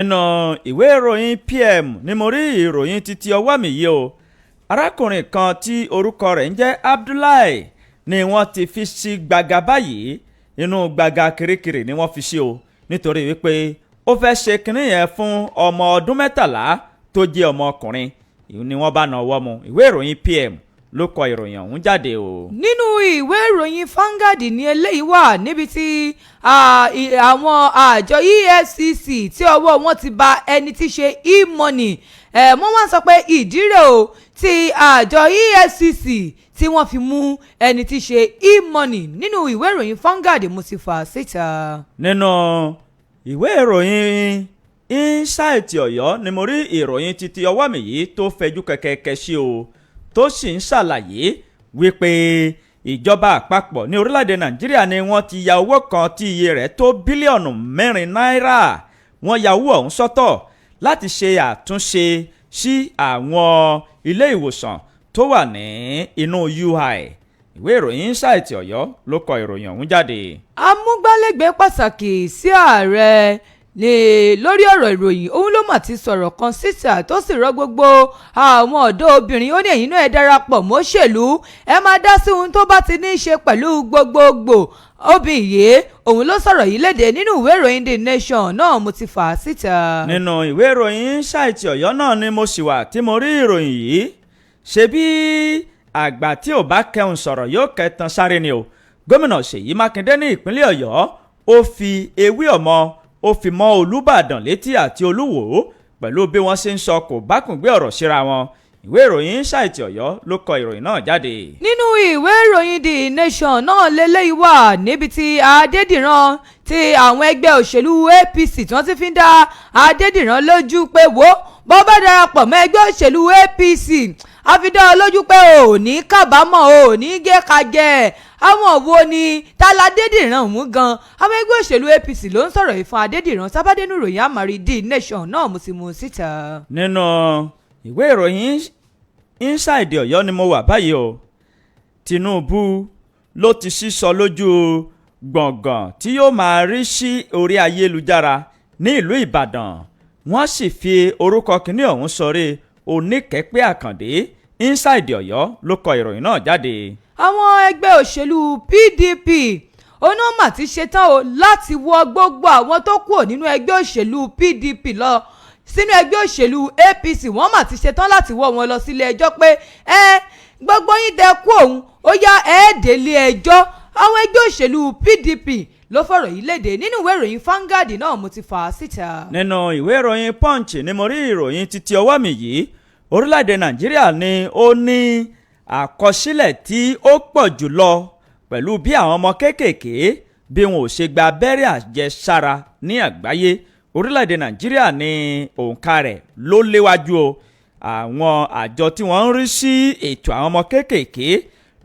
nínú ìwé ìròyìn PM ni mo rí ìròyìn títí ọwọ́ mi yìí o. arákùnrin kan tí orúkọ rẹ̀ ń jẹ́ Abdullahi ni wọ́n ti fi sí gbàgà báyìí. inú gbàgà kirikiri ni wọ́n fi sí o nítorí wípé ó fẹ́ ṣe kinní yẹn fún ọmọ ọdún 13 tó jẹ́ ọmọkùnrin ni wọ́n bá náwó mú. ìwé ìròyìn PM ló kọ ìròyìn ọ̀hún jáde o. nínú ìwé ìròyìn Vanguard ní eléyìí wà níbi tí àwọn àjọ EFCC tí ọwọ́ wọn ti bà ẹni tí ṣe e-money wọ́n wá sọ pé ìdí rẹ̀ o tí àjọ EFCC tí wọ́n fi mú ẹni tí ṣe e-money nínú ìwé ìròyìn Vanguard mo ti fà síta. nínú ìwé ìròyìn Insight Ọ̀yọ́ ni mo rí ìròyìn títí ọwọ́ mi yìí tó fẹjú kẹ̀kẹ́ sí o tó sì ń ṣàlàyé wípé ìjọba àpapọ̀ ní orílẹ̀-èdè Nàìjíríà ni wọ́n ti ya owó kan tí iye rẹ̀ tó bílíọ̀nù 4 náírà. wọ́n ya owó ọ̀hún sọ́tọ̀ láti ṣe àtúnṣe sí àwọn ilé ìwòsàn tó wà ní inú UI. ìwé ìròyìn Insight Ọ̀yọ́ ló kọ ìròyìn ọ̀hún jáde. amúgbálẹ́gbẹ̀ẹ́ pàtàkì sí ààrẹ lórí ọ̀rọ̀ ìròyìn òun ló mà ti sọ̀rọ̀ kan síta tó sì rọ gbogbo àwọn ọ̀dọ́ obìnrin ó ní ẹ̀yin náà ẹ darapọ̀ mọ́ṣèlú ẹ máa dá sí ohun tó bá ti ní í ṣe pẹ̀lú gbogbogbò. obìnrin yìí òun ló sọ̀rọ̀ yìí léde nínú ìwé ìròyìn The Nation náà mo ti fà á síta. nínú ìwé ìròyìn Insight Ọ̀yọ́ náà ni mo sì wà tí mo rí ìròyìn yìí. ṣebí àgbà tí ò bá kẹun sọ̀rọ̀ yóò kẹtan sáré ni o. gómìnà Seyi Makinde ní ìpínlẹ̀ Ọ̀yọ́ ó fi ewé ọmọ ó fi mọ́ Olubadan létí àti Oluwo pẹ̀lú bí wọ́n ṣe ń sọ kò bákùngbé ọ̀rọ̀ síra wọn. ìwé ìròyìn Insight Ọ̀yọ́ ló kọ ìròyìn náà jáde. nínú ìwé ìròyìn The Nation náà lélẹ́yìí wà níbi tí Adédìran tí àwọn ẹgbẹ́ òṣèlú APC tí wọ́n ti fi ń dá Adédìran lójú pé wo bó bá darapọ̀ mọ́ ẹgbẹ́ òṣèlú APC a fi dá ọ lójú pé ò ní kábàámọ̀ ò ní gé kajẹ́. àwọn wo ni tálá Adédìran mú gan. àwọn ẹgbẹ́ òṣèlú APC ló ń sọ̀rọ̀ yìí fún Adédìran sábàdénú ìròyìn àmàrí The Nation náà mo sì mú síta. nínú ìwé ìròyìn Inside Ọ̀yọ́ ni mo wà báyìí o. Tinubu ló ti sísọ lójú gbọ̀ngàn tí yóò máa rí sí orí ayélujára ní ìlú Ìbàdàn. wọ́n sì fi orúkọ kìíní ọ̀hún sọrí Oníkẹ́pẹ́ Àkàndé. Inside Ọ̀yọ́ ló kọ ìròyìn náà jáde. àwọn ẹgbẹ́ òṣèlú PDP onímọ̀ ti ṣetán o láti wọ gbogbo àwọn tó kúrò nínú ẹgbẹ́ òṣèlú PDP lọ sínú ẹgbẹ́ òṣèlú APC. wọ́n mà ti ṣetán láti wọ́ wọn lọ sílé ẹjọ́ pé gbogbo yín tẹ́ kú òun ó yá délé ẹjọ́. àwọn ẹgbẹ́ òṣèlú PDP ló fọ̀rọ̀ yìí léde nínú ìwé ìròyìn Vanguard náà mo ti fà á síta. nínú ìwé ìròyìn Punch ni mo rí ìròyìn títí ọwọ́ mi yìí. orílẹ̀-èdè Nàìjíríà ni ó ní àkọsílẹ̀ tí ó pọ̀ jùlọ pẹ̀lú bí àwọn ọmọ kéékèèké bí wọn ò ṣe gba abẹ́rẹ́ àjẹsára ní àgbáyé. orílẹ̀-èdè Nàìjíríà ní òǹkà rẹ̀ ló léwájú o. àwọn àjọ tí wọ́n ń rí sí ètò àwọn ọmọ kéékèèké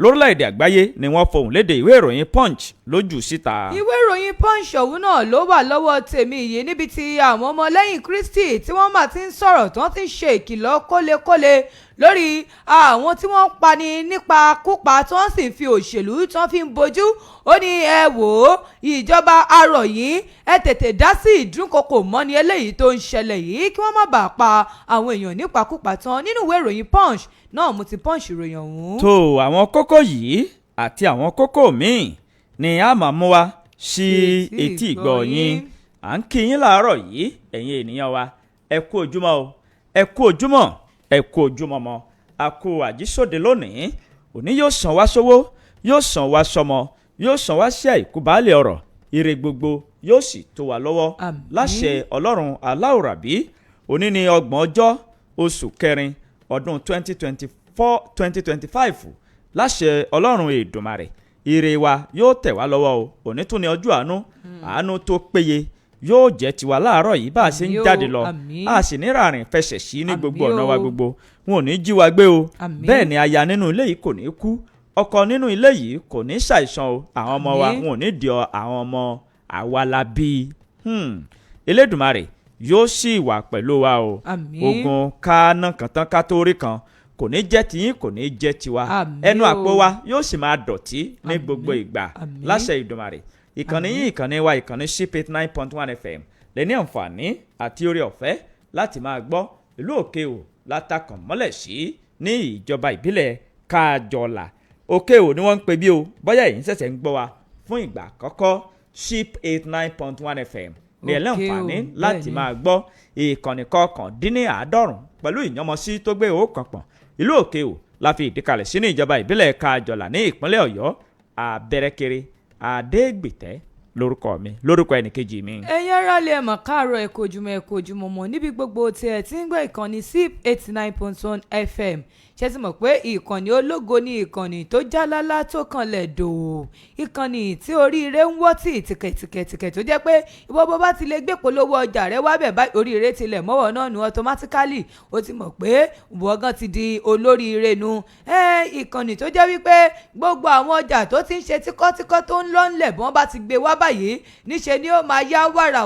lórílẹ̀-èdè àgbáyé ni wọ́n fohùn léde ìwé ìròyìn Punch lójú síta. ìwé ìròyìn Punch ọ̀hún náà ló wà lọ́wọ́ tèmi yìí níbi tí àwọn ọmọlẹ́yìn Kristi tí wọ́n máa ti ń sọ̀rọ̀ tí wọ́n ti ń ṣe ìkìlọ̀ kólekóle lórí àwọn tí wọ́n ń pani nípa kúpa tí wọ́n sì ń fi òṣèlú tí wọ́n fi ń bojú. ó ní ẹ wò ó ìjọba arọ̀ yìí ẹ tètè dá sí ìdúnkokò mọ́ni eléyìí tó ń ṣẹlẹ̀ yìí kí wọ́n má bàa pa àwọn èèyàn nípakúpa tán. nínú ìwé ìròyìn Punch náà mo ti Punch ìròyìn ọ̀hún. tó àwọn kókó yìí àti àwọn kókó míì ni a máa mú wá sí etí ìgbọ́ yín. à ń kí yín láàárọ̀ yìí ẹ̀yin ènìyàn wa ẹ kú ojúmọ́ o ẹ kú ojúmọ́ ẹ kú ojúmọ́ mọ́ a kú àjísòde lónìí. òní yóò sàn wá sówó yóò sàn wá sọmọ yóò sàn wá sí àìkú baálẹ̀ ọ̀rọ̀ ire gbogbo yóò sì tó wa lọ́wọ́ láṣẹ Ọlọ́run aláwòrábí. òní ni 30 ọjọ́ oṣù kẹrin ọdún 2025 láṣẹ Ọlọ́run Èdùmàrè ire wa yóò tẹ̀ wá lọ́wọ́ o. òní tún ni ọjọ́ àánú tó péye yóò jẹ́ tiwa láàárọ̀ yìí bá a ṣe ń jáde lọ. a sì ní ràrìn fẹsẹ̀ sí ní gbogbo ọ̀nà wa gbogbo. wọn ò ní jí wa gbé o. bẹ́ẹ̀ ni aya nínú ilé yìí kò ní kú. ọkọ nínú ilé yìí kò ní ṣàìsàn o. àwọn ọmọ wa wọn ò ní di àwọn ọmọ àwa la bí. Elédùmarè yóò sì wà pẹ̀lú wa o. ogun ká ná kan tán ká tó rí kan kò ní jẹ́ tiyín kò ní jẹ́ tiwa. ẹnu àpò wa yóò sì máa dọ̀tí ní gbogbo ìgbà láṣẹ Ìdùmarè. ìkànnì yín ìkànnì wa ìkànnì Ship 89.1 FM lè ní àǹfààní àti oore ọ̀fẹ́ láti máa gbọ́. Ìlú Òkè-Ò látakàn mọ́lẹ̀ sí ní ìjọba ìbílẹ̀ Kájọlà. Òkè-Ò ni wọ́n ń pè bí o, bóyá èyí ń ṣẹ̀ṣẹ̀ ń gbọ́ wa fún ìgbà àkọ́kọ́. Ship 89.1 FM ní ẹ láǹfààní láti máa gbọ́. Ìkànnì kọkàndínláàádọ́rùn pẹ̀lú ìyànmọ́sí tó gbé òkàn pọ̀n. Ìlú Òkè-Ò la fi ìdíkalẹ̀ sí ní ìjọba ìbílẹ̀ Kájọlà ní ìpínlẹ̀ Ọ̀yọ́. Abẹ́rẹ́kẹrẹ Adégbìtẹ́ lórúkọ mi, lórúkọ ẹnìkejì mi. ẹ̀yin ará lè mọ̀ káàárọ̀ ẹ kú ojúmọ́ ẹ kú ojúmọ́ mọ́ níbi gbogbo tí ẹ ti ń gbọ́ ìkànnì SIP 89.1 FM. ṣé ti mọ̀ pé ìkànnì ológo ni ìkànnì tó jálálá tó kanlẹ̀ dò, ìkànnì tí oríire ń wọ́ tì tìkẹ̀tìkẹ̀tìkẹ̀ tó jẹ́ pé ìwọ bó bá ti lè gbé polówó ọjà rẹ wá bẹ̀ báyìí oríire tilẹ̀ mọ́wọ́ náà nu automatically ó ti mọ̀ pé ìwọ gan ti di olóríire nu. ìkànnì tó jẹ́ wípé gbogbo àwọn ọjà tó ti ń ṣe tíkọ́tíkọ́ tó ń lọ́nlẹ̀ bí wọ́n bá ti gbé wá báyìí níṣe ni ó máa yá wàrà.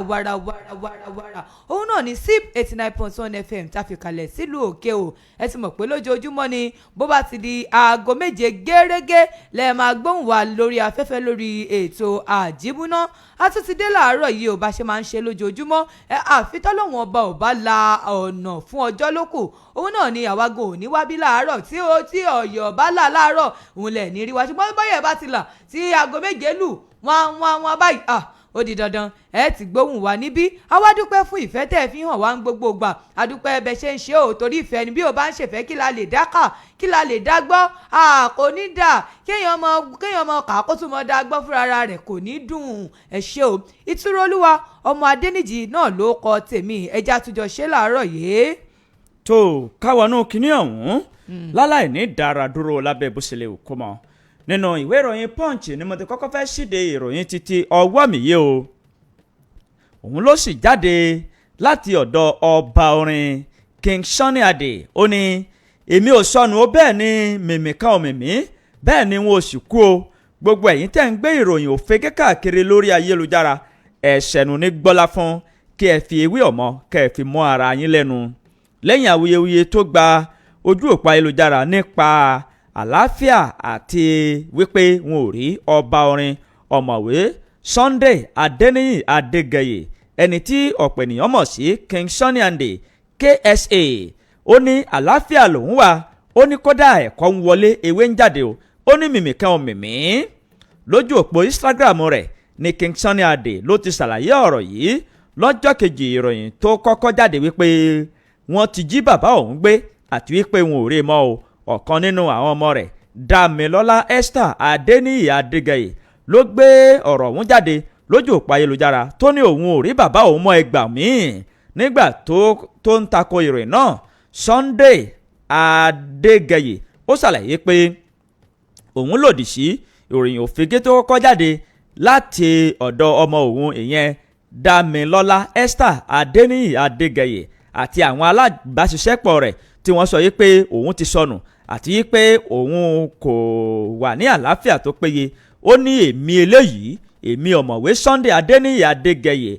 òun náà ní SIP 89.1 FM tá a fi kalẹ̀ sílùú Òkè-Ò. ẹ ti mọ̀ pé lójoojúmọ́ ni bó bá ti di aago 7 gẹ́rẹ́gẹ́ lẹ máa gbóhùn wa lórí afẹ́fẹ́ lórí ètò àjíbúná. a tún ti dé láàárọ̀ yìí ò bá ṣe máa ń ṣe lójoojúmọ́. àfitọ́lọ́wọ̀n ọba ò bá la ọ̀nà fún ọjọ́ lókù. òun náà ni àwago ò ní wá bí láàárọ̀ tí Ọ̀yọ́ bá là láàárọ̀ òun lẹ̀ ní rí wa ṣùgbọ́n bóyá bá ti là tí aago 7 lù wọ́n báyìí ó di dandan ẹ ti gbóhùn wá níbí. a wá dúpẹ́ fún ìfẹ́ tẹ́ ẹ fi hàn wá ń gbogbo gbà. a dúpẹ́ ẹbẹ̀ ṣe ń ṣe ò torí ìfẹ́ ni bí o bá ń ṣèfẹ́ kí la lè dá kà kí la lè dá gbọ́. kò ní dà kéèyàn mọ kà kó tún mọ dá gbọ́ fúnra rẹ̀ kò ní dùn. ẹ ṣé o. Ìtúró Olúwa ọmọ Adéníjì náà ló kọ tèmi. ẹja àtúnjọ ṣe láàárọ̀ yìí. tó káwọnú kinní ọ̀hún láláì ní dára dúró lábẹ́ bó ṣe lè kó mọ́. nínú ìwé ìròyìn Punch ni mo ti kọ́kọ́ fẹ́ ṣíde ìròyìn títí ọwọ́ mi yé o. òun ló sì jáde láti ọ̀dọ̀ ọba orin King Sunny Adé. ó ní èmi ò sọnù ó bẹ́ẹ̀ ni mèmí kan ò mèmí bẹ́ẹ̀ ni wọn ò sì kú o. gbogbo ẹ̀yin tẹ́ ń gbé ìròyìn òfegè káàkiri lórí ayélujára ẹ̀ṣẹ̀nù ní gbọ́lá fún kí ẹ fi ewé ọ̀mọ kẹ́ ẹ fi mọ́ ara yín lẹ́nu. lẹ́yìn awuyewuye tó gba ojú òpó ayélujára nípa àlàáfíà àti wípé wọn ò rí ọba orin ọ̀mọ̀wé Sunday Adéníyì Adégẹyè ẹni tí ọ̀pọ̀ ènìyàn mọ̀ sí King Sunny Adé KSA. ó ní àlàáfíà lòun wà. ó ní kódà ẹ̀kọ́ ń wọlé ewé ń jáde o. ó ní mìmì kan ò mìmì. lójú òpó Instagram rẹ̀ ní King Sunny Adé ló ti ṣàlàyé ọ̀rọ̀ yìí lọ́jọ́ kejì ìròyìn tó kọ́kọ́ jáde wípé wọ́n ti jí bàbá òun gbé àti wípé wọn ò rí mọ́ o. ọ̀kan nínú àwọn ọmọ rẹ̀ Dámilọ́lá Esther Adéníyì Adégẹyè ló gbé ọ̀rọ̀ ọ̀hún jáde lójú òpó ayélujára tó ní òun ò rí bàbá òun mọ́ ẹgbàá míì. nígbà tó ń tako ìròyìn náà Sunday Adégẹyè ó ṣàlàyé pé òun lòdì sí ìròyìn òfegè tó kọ́kọ́ jáde láti ọ̀dọ̀ ọmọ òun ìyẹn Dámilọ́lá Esther Adéníyì Adégẹyè àti àwọn alábàáṣiṣẹ́pọ̀ rẹ̀ tí wọ́n sọ yìí pé òun ti sọnù àti pé òun kò wà ní àlàáfíà tó péye. ó ní èmi eléyìí èmi ọ̀mọ̀wé Sunday Adéníyì Adégẹyè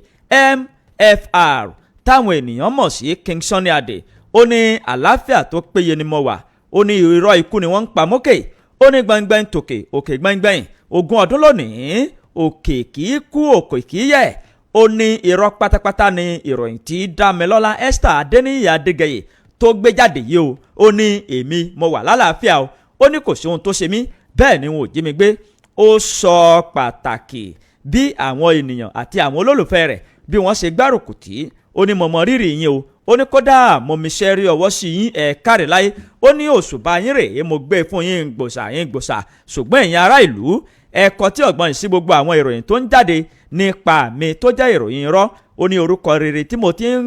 MFR táwọn ènìyàn mọ̀ sí King Sunny Adé. ó ní àlàáfíà tó péye ni mo wà. ó ní irọ́ ikú ni wọ́n ń pa mókè. ó ní gbẹ̀ngbẹ̀ng tòkè òkè gbẹ̀ngbẹ̀ng 20 ọdún lónìí òkè kì í kú òkè kì í yẹ̀. ó ní irọ́ pátápátá ni ìròyìn tí Dámilọ́lá Esther Adéníyì Adégẹyè tó gbé jáde yìí o. ó ní èmi mo wà lálàáfíà o. ó ní kò sí ohun tó ṣe mí bẹ́ẹ̀ ni wọn ò jí mi gbé. ó sọ pàtàkì bí àwọn ènìyàn àti àwọn olólùfẹ́ rẹ̀ bí wọ́n ṣe gbárùkù tì. ó ní mo mọ rírì yín o. ó ní kódà mo mi ṣe rí ọwọ́ sí yín ẹ̀ káre láyé. ó ní òṣùbà yín rèé mo gbé fún yín gbòsà ṣùgbọ́n ẹ̀yin ará ìlú ẹ̀kọ́ tí ọ̀gbọ́n yìí sí gbogbo àwọn ìròyìn tó ń jáde nípa mi tó jẹ́ ìròyìn irọ́. ó ní orúkọ rere tí mo ti ń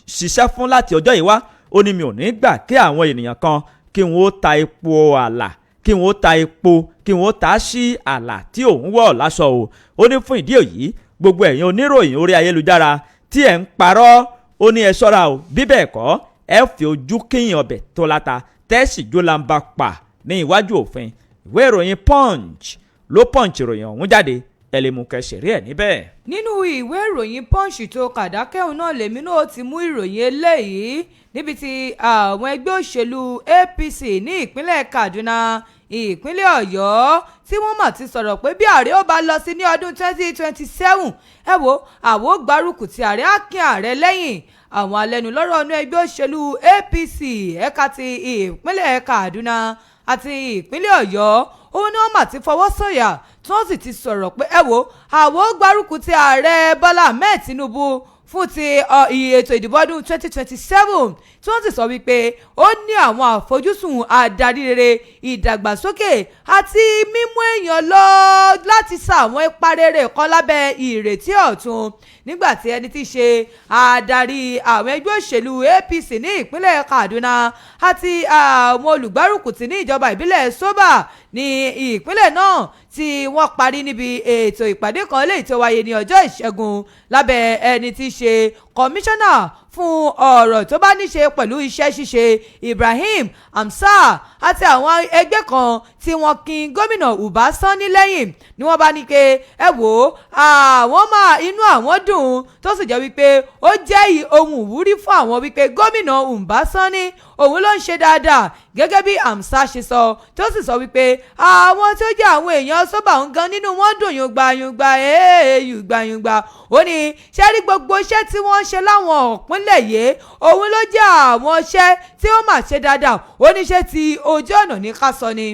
ṣiṣẹ́ fún láti ọjọ́ yìí wá. ó ní mi ò ní gbà kí àwọn ènìyàn kan kí wọ́n ó ta epo àlà kí wọ́n ó ta epo kí wọ́n ó ta sí àlà tí òun wọ̀ láṣọ o. ó ní fún ìdí èyí gbogbo ẹ̀yin oníròyìn orí ayélujára tí ẹ̀ ń parọ́ ó ní ẹ ṣọ́ra o. bí bẹ́ẹ̀ kọ́ ẹ fi ojú kíyìn ọbẹ̀ tó láta tẹ́sì jólamba pa ní iwájú òfin. ìwé ìròyìn Punch ló Punch ìròyìn ọ̀hún jáde ẹ lè mú kẹsìrí ẹ̀ níbẹ̀. nínú ìwé ìròyìn Punch tó kàdákẹ́hùn náà lèmi náà ti mú ìròyìn eléyìí níbi tí àwọn ẹgbẹ́ òṣèlú APC ní ìpínlẹ̀ Kaduna ìpínlẹ̀ Ọ̀yọ́ tí wọ́n mà ti sọ̀rọ̀ pé bí ààrẹ ó bá lọ sí ní ọdún 2027 ẹ wo àwo gbárùkù tí ààrẹ á kín ààrẹ lẹ́yìn. Àwọn alẹ́nulọ́rọ̀ ọ̀nà ẹgbẹ́ òṣèlú APC ẹ̀ka ti ìpínlẹ̀ Kaduna àti ìpínlẹ̀ Ọ̀yọ́ òun ni wọ́n mà ti fọwọ́ sọ̀yà tí wọ́n sì ti sọ̀rọ̀ pé ẹ wo àwo gbárùkù tí ààrẹ Bọ́lá Ahmed Tinubu fún ti ètò ìdìbò ọdún 2027 tí wọ́n sì sọ wípé ó ní àwọn àfojúsùn adarí rere ìdàgbàsókè àti mímú èèyàn lọ láti sa àwọn ipa rere kan lábẹ́ ìrètí ọ̀tun. Nígbà tí ẹni tí í ṣe adarí àwọn ẹgbẹ́ òṣèlú APC ní ìpínlẹ̀ Kaduna àti àwọn olùgbárùkùtì ní ìjọba ìbílẹ̀ Soba ní ìpínlẹ̀ náà tí wọ́n parí níbi ètò ìpàdé kan léyìí tó wáyé ní ọjọ́ Ìṣẹ́gun lábẹ́ ẹni tí í ṣe kọmíṣánná fún ọ̀rọ̀ tó bá ní ṣe pẹ̀lú iṣẹ́ ṣíṣe Ibrahim Hamsa àti àwọn ẹgbẹ́ kan tí wọ́n kin gómìnà Uba Sani lẹ́yìn ni wọ́n bá ní pé ẹ wò ó àwọn máa inú àwọn dùn tó sì jẹ́ wípé ó jẹ́ ohun ìwúrí fún àwọn wípé gómìnà Uba Sani òun ló ń ṣe dáadáa gẹ́gẹ́ bí Hamsa ṣe sọ tó sì sọ wípé àwọn tó jẹ́ àwọn èèyàn Soba ń gan nínú wọn dùn yùngbàyùngbà yùngbàyùngbà ó ní ṣe rí gbogbo iṣẹ́ tí wọ́n ń ṣe láwọn ìpínlẹ̀ yìí òun ló jẹ́ àwọn iṣẹ́ tí ó mà ṣe dáadáa ó ní ṣe ti ojú ọ̀nà ní ká sọ ni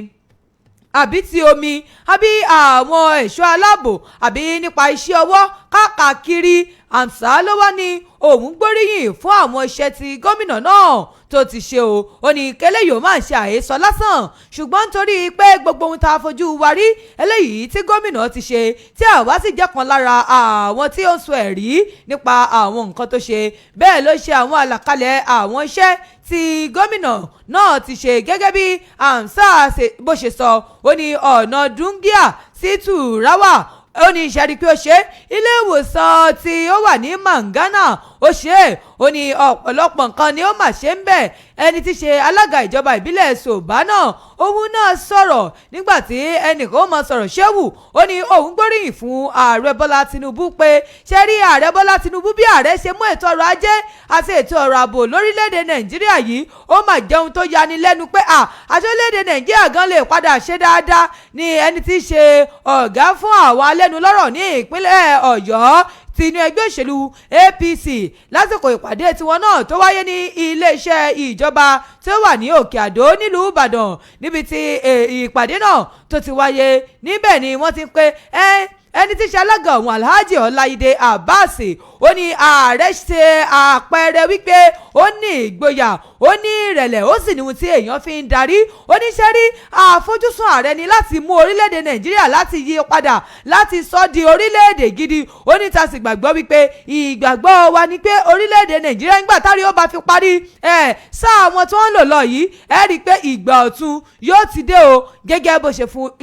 àbí ti omi àbí àwọn ẹ̀ṣọ́ aláàbò àbí nípa iṣẹ́ ọwọ́ káàkiri Hamsa ló wá ní òun gbóríyìn fún àwọn iṣẹ́ tí gómìnà náà tó ti ṣe o ó ní kélé yóò máa ṣe àhesọ lásán ṣùgbọ́n nítorí pé gbogbo ohun tá a fojú wa rí eléyìí tí gómìnà ti ṣe tí àwa sì jẹ́ kan lára àwọn tí ó ń sọ ẹ̀rí nípa àwọn nǹkan tó ṣe bẹ́ẹ̀ ló ṣe àwọn àlàkalẹ̀ àwọn iṣẹ́ tí gómìnà náà ti ṣe gẹ́gẹ́ bí Hamsa bó ṣe sọ ó ní ọ̀nà Dungia sí Turawa ó ní ìṣẹ́rí pé ó ṣe ilé ìwòsàn tí ó wà ní Mangana ó ṣe ó ní ọ̀pọ̀lọpọ̀ nǹkan ni ó mà ṣe ń bẹ̀ ẹni tí ṣe alága ìjọba ìbílẹ̀ Soba náà òun náà sọ̀rọ̀ nígbà tí ẹnìkan ó máa sọ̀rọ̀ ṣéwù ó ní òun gbóríyìn fún ààrẹ Bọ́lá Tinubu pé ṣe rí ààrẹ Bọ́lá Tinubu bí ààrẹ ṣe mú ètò ọrọ̀ ajé àti ètò ọrọ̀ ààbò lórílẹ̀‐èdè Nàìjíríà yìí ó mà jẹun tó yani lẹ́nu pé àṣọ orílẹ̀‐èdè Nàìjíríà gan lè padà ṣe dáadáa ní ẹni tí ṣe ọ̀gá fún àwọn alẹ́nulọ́rọ̀ ní ìpínlẹ̀ Ọ̀yọ́ ti inú ẹgbẹ́ òṣèlú APC lásìkò ìpàdé tiwọn náà tó wáyé ní iléeṣẹ́ ìjọba tí ó wà ní Òkè Àdó nílùú Ìbàdàn níbi tí ìpàdé náà tó ti wáyé níbẹ̀ ni wọ́n ti ń pé ẹni tí ṣe alága ọ̀hún Alhaji Ọláìdé Abbas ó ní ààrẹ ṣe àpẹẹrẹ wípé ó ní ìgboyà ó ní ìrẹ̀lẹ̀ ó sì ní ohun tí èèyàn fi ń darí ó ní ṣe rí àfojúsùn ààrẹ ni láti mú orílẹ̀-èdè Nàìjíríà láti yí padà láti sọ di orílẹ̀-èdè gidi ó ní ta sì gbàgbọ́ wípé ìgbàgbọ́ wa ni pé orílẹ̀-èdè Nàìjíríà nígbà tárí ó bá fi parí sáà wọn tí wọ́n ń lò lọ yìí ẹ rí i pé ìgbà ọ̀tun yóò ti dé o gẹ́gẹ́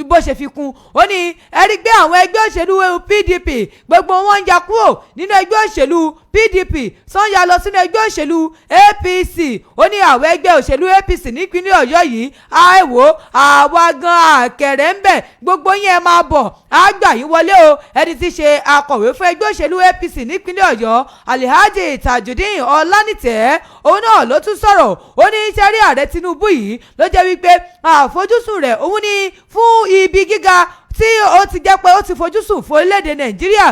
bó ṣe fi kún ó ní ẹ rí i pé àwọn ẹgbẹ́ òṣèlú PDP gbogbo wọn ń ya kúrò nínú ẹgbẹ́ òṣèlú PDP sọ́nyà lọ sínú ẹgbẹ́ òṣèlú APC ó ní àwọn ẹgbẹ́ òṣèlú APC nípínlẹ̀ Ọ̀yọ́ yìí àìwò àwa gan àkẹrẹ ń bẹ̀ gbogbo yẹn máa bọ̀ àgbà yín wọlé o ẹni tí ṣe akọ̀wé fún ẹgbẹ́ òṣèlú APC nípínlẹ̀ Ọ̀yọ́ Alhaji Tajudeen Ọlánìtẹ́ òun náà ló tún sọ̀rọ̀ ó ní sẹ́rí ààrẹ Tinubu yìí ló jẹ́ wípé àfojúsùn rẹ̀ òun ní fún ibi gíga tí ó ti jẹ́ pé ó ti fojúsùn fún orílẹ̀-èdè Nàìjíríà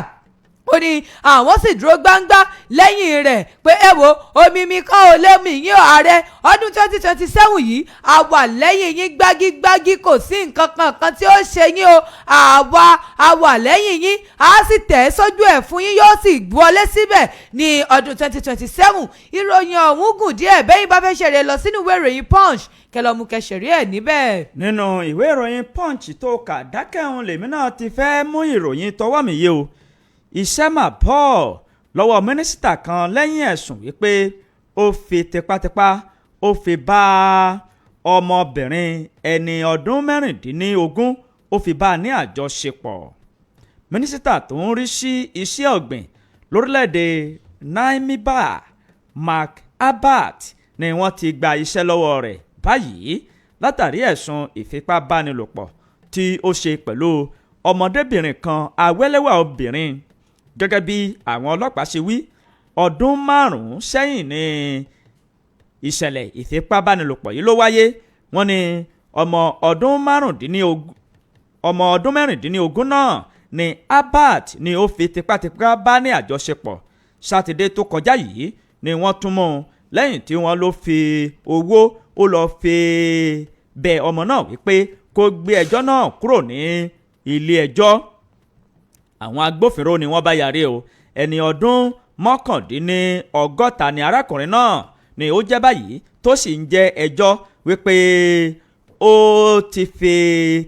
ó ní àwọn sì dúró gbáǹgbá lẹ́yìn rẹ̀ pé ẹ wo omi mi kan ò lè mì yín ààrẹ ọdún 2027 yìí a wà lẹ́yìn yín gbágígbágí kò sí nǹkan kankan tí ó ṣe yín o a wà lẹ́yìn yín a sì tẹ̀ sójú ẹ̀ fún yín yóò sì wọlé síbẹ̀ ní ọdún 2027 ìròyìn ọ̀hún gùn díẹ̀ bẹ́yìn bá fẹ́ ṣeré lọ sínú ìwé ìròyìn Punch kẹlọ́mù kẹsẹ̀rí ẹ̀ níbẹ̀. nínú ìwé ìròyìn Punch tó kà dákẹ́hùn lèmi náà ti fẹ́ mú ìròyìn tọwọ́ mi yé o iṣẹ́ mà bọ́ lọ́wọ́ mínísítà kan lẹ́yìn ẹ̀sùn wípé ó fi tipátipá ó fi bá ọmọbìnrin ẹni ọdún mẹ́rìndínlógún ó fi bá a ní àjọṣepọ̀. mínísítà tó ń rí sí iṣẹ́ ọ̀gbìn lórílẹ̀‐èdè Namibia Mark Abbott ni wọ́n ti gba iṣẹ́ lọ́wọ́ rẹ̀ báyìí látàrí ẹ̀sùn ìfipábánilòpọ̀ tí ó ṣe pẹ̀lú ọmọdébìnrin kan awẹ́lẹ́wà obìnrin gẹ́gẹ́ bí àwọn ọlọ́pàá ṣe wí ọdún 5 sẹ́yìn ní ìṣẹ̀lẹ̀ ìfipábánilòpọ̀ yìí ló wáyé wọ́n ní ọmọ ọdún mẹ́rìndínlógún náà ni Albert ni ó fi tipátipá bá ní àjọṣepọ̀. Sátidé tó kọjá yìí ni wọ́n tún mú un lẹ́yìn tí wọ́n lọ fi owó ó lọ fi bẹ ọmọ náà wípé kó gbé ẹjọ́ náà kúrò ní ilé ẹjọ́. Àwọn agbófinró ni wọ́n bá yarí o. Ẹni ọdún 69 ni arákùnrin náà ni ó jẹ́ báyìí tó sì ń jẹ́ ẹjọ́ wípé ó ti fi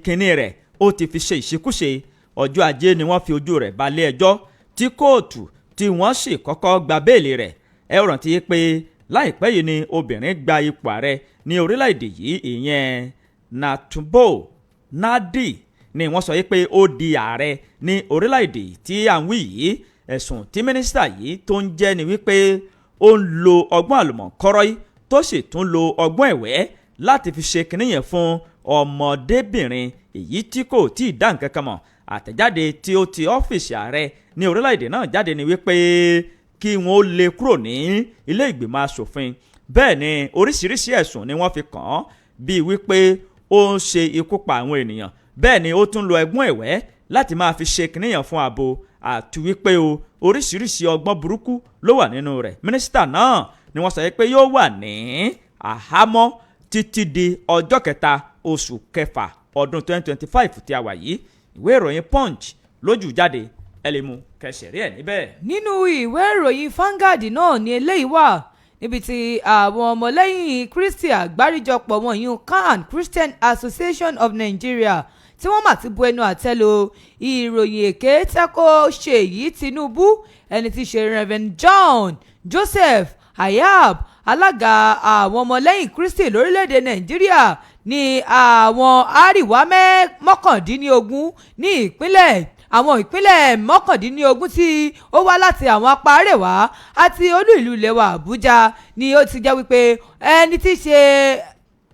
kinní rẹ̀ ó ti fi ṣe ìṣekúṣe. Ọjọ́ Ajé ni wọ́n fi ojú rẹ̀ balẹ̀ ẹjọ́ tí kóòtù tí wọ́n sì kọ́kọ́ gba béèlì rẹ̀. Ẹ rántí pé láìpẹ́ yìí ni obìnrin gba ipò ààrẹ ní orílẹ̀-èdè yìí, ìyẹn Natumbo Nadi ni wọ́n sọ pé ó di ààrẹ ní orílẹ̀-èdè tí à ń wí yìí. Ẹ̀sùn tí mínísítà yìí tó ń jẹ́ ni wípé ó ń lo ọgbọ́n àlùmọ̀kọ́rọ́ yìí tó sì tún lo ọgbọ́n ẹ̀wẹ́ láti fi ṣe kinní yẹn fún ọmọdébìnrin èyí tí kò tí ì dá nǹkan kan mọ̀. Àtẹ̀jáde tí ó ti ọ́fíìsì ààrẹ ní orílẹ̀-èdè náà jáde ni wípé kí wọ́n lè kúrò ní ilé ìgbìmọ̀ asòfin. Bẹ́ẹ̀ ni oríṣiríṣi ẹ̀sùn ni wọ́n fi kàn án, bíi wípé ó ń ṣe ikú pa àwọn ènìyàn, bẹ́ẹ̀ ni ó tún lo ẹgbọ́n ẹ̀wẹ́ láti máa fi ṣe kìnìyàn fún abo, àti wípé o oríṣiríṣi ọgbọ́n burúkú ló wà nínú rẹ̀. Mínísítà náà ni wọ́n sọ pé yóò wà ní àhámọ́ títí di ọjọ́ 3 oṣù kẹfà ọdún 2025 tí a wà yìí. Ìwé ìròyìn Punch lójú jáde, ẹ lè mú kẹsẹ̀ rí ẹ̀ níbẹ̀. Nínú ìwé ìròyìn Vanguard náà ni eléyìí wà, níbi tí àwọn ọmọlẹ́yìn Kristi àgbáríjọpọ̀ wọn yìí CAN Christian Association of Nigeria tí wọ́n mà ti bu ẹnu àtẹ́ lu ìròyìn èké tako Seyi Tinubu, ẹni tí ṣe Reverend John Joseph Ayab, alága àwọn ọmọlẹ́yìn Kristi lórílẹ̀‐èdè Nàìjíríà ní àwọn àríwá 19 ní ìpínlẹ̀ 19 tí ó wá láti àwọn apá àríwá àti olú ìlú ilẹ̀ wa Àbújá ni ó ti jẹ́ wípé ẹni tí ṣe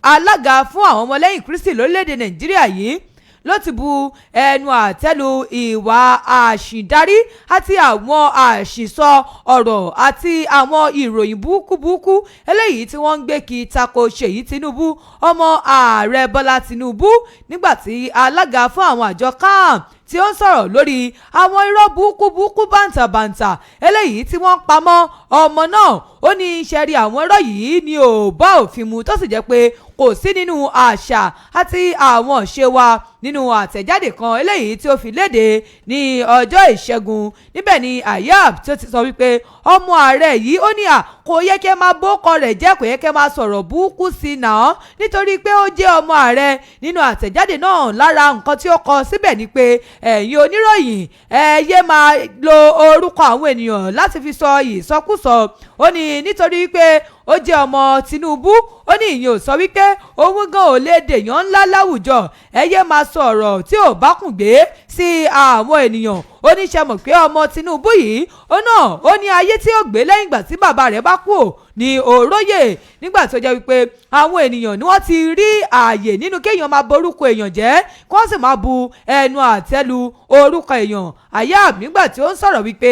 alága fún àwọn ọmọlẹ́yìn Kristi lórílẹ̀‐èdè Nàìjíríà yìí ló ti bu ẹnu àtẹ́lu ìwà àṣìdarí àti àwọn àṣìsọ ọ̀rọ̀ àti àwọn ìròyìn burúkú eléyìí tí wọ́n ń gbé kí tako Seyi Tinubu, ọmọ ààrẹ Bọ́lá Tinubu, nígbà tí alága fún àwọn àjọ CAN tí ó ń sọ̀rọ̀ lórí àwọn irọ́ burúkú bàǹtàbàǹtà eléyìí tí wọ́n pamọ́ ọmọ náà. Ó ní iṣẹ́ rí àwọn irọ́ yìí ni ò bá òfin mu, tó sì jẹ́ pé kò sí nínú àṣà àti àwọn ìṣe wa. Nínú àtẹ̀jáde kan eléyìí tí ó fi léde ní ọjọ́ Ìṣẹ́gun, níbẹ̀ ni Ayab tí ó ti sọ wípé ọmọ ààrẹ yìí ó ní kò yẹ kẹ́ máa bókọ rẹ̀ jẹ́, kò yẹ kẹ́ máa sọ̀rọ̀ burúkú sí i náà nítorí pé ó jẹ́ ọmọ ààrẹ. Nínú àtẹ̀jáde náà, lára nǹkan tí ó kọ síbẹ̀ ni pé ẹ̀yin oníròyìn ẹ yé máa lo orúkọ àwọn ènìyàn láti fi sọ ìsọkúsọ. Ó ní nítorí pé ó jẹ́ ọmọ Tinubu, ó ní ìyẹn ò sọ wípé òun gan ò lè dèèyàn ńlá láwùjọ. Ẹ yé máa sọ ọ̀rọ̀ tí ò bá kùn gbé sí àwọn ènìyàn. Ó ní ṣe mọ̀ pé ọmọ Tinubu yìí ó ní ayé tí ó gbé lẹ́yìn ìgbà tí bàbá rẹ̀ bá kú ní òróyè, nígbà tó jẹ́ wípé àwọn ènìyàn ni wọ́n ti rí ààyè nínú kéèyàn máa borúkọ èèyàn jẹ́ kí wọ́n sì máa bu ẹnu àtẹ́lu orúkọ èèyàn. Ayab nígbà tí ó ń sọ̀rọ̀ wípé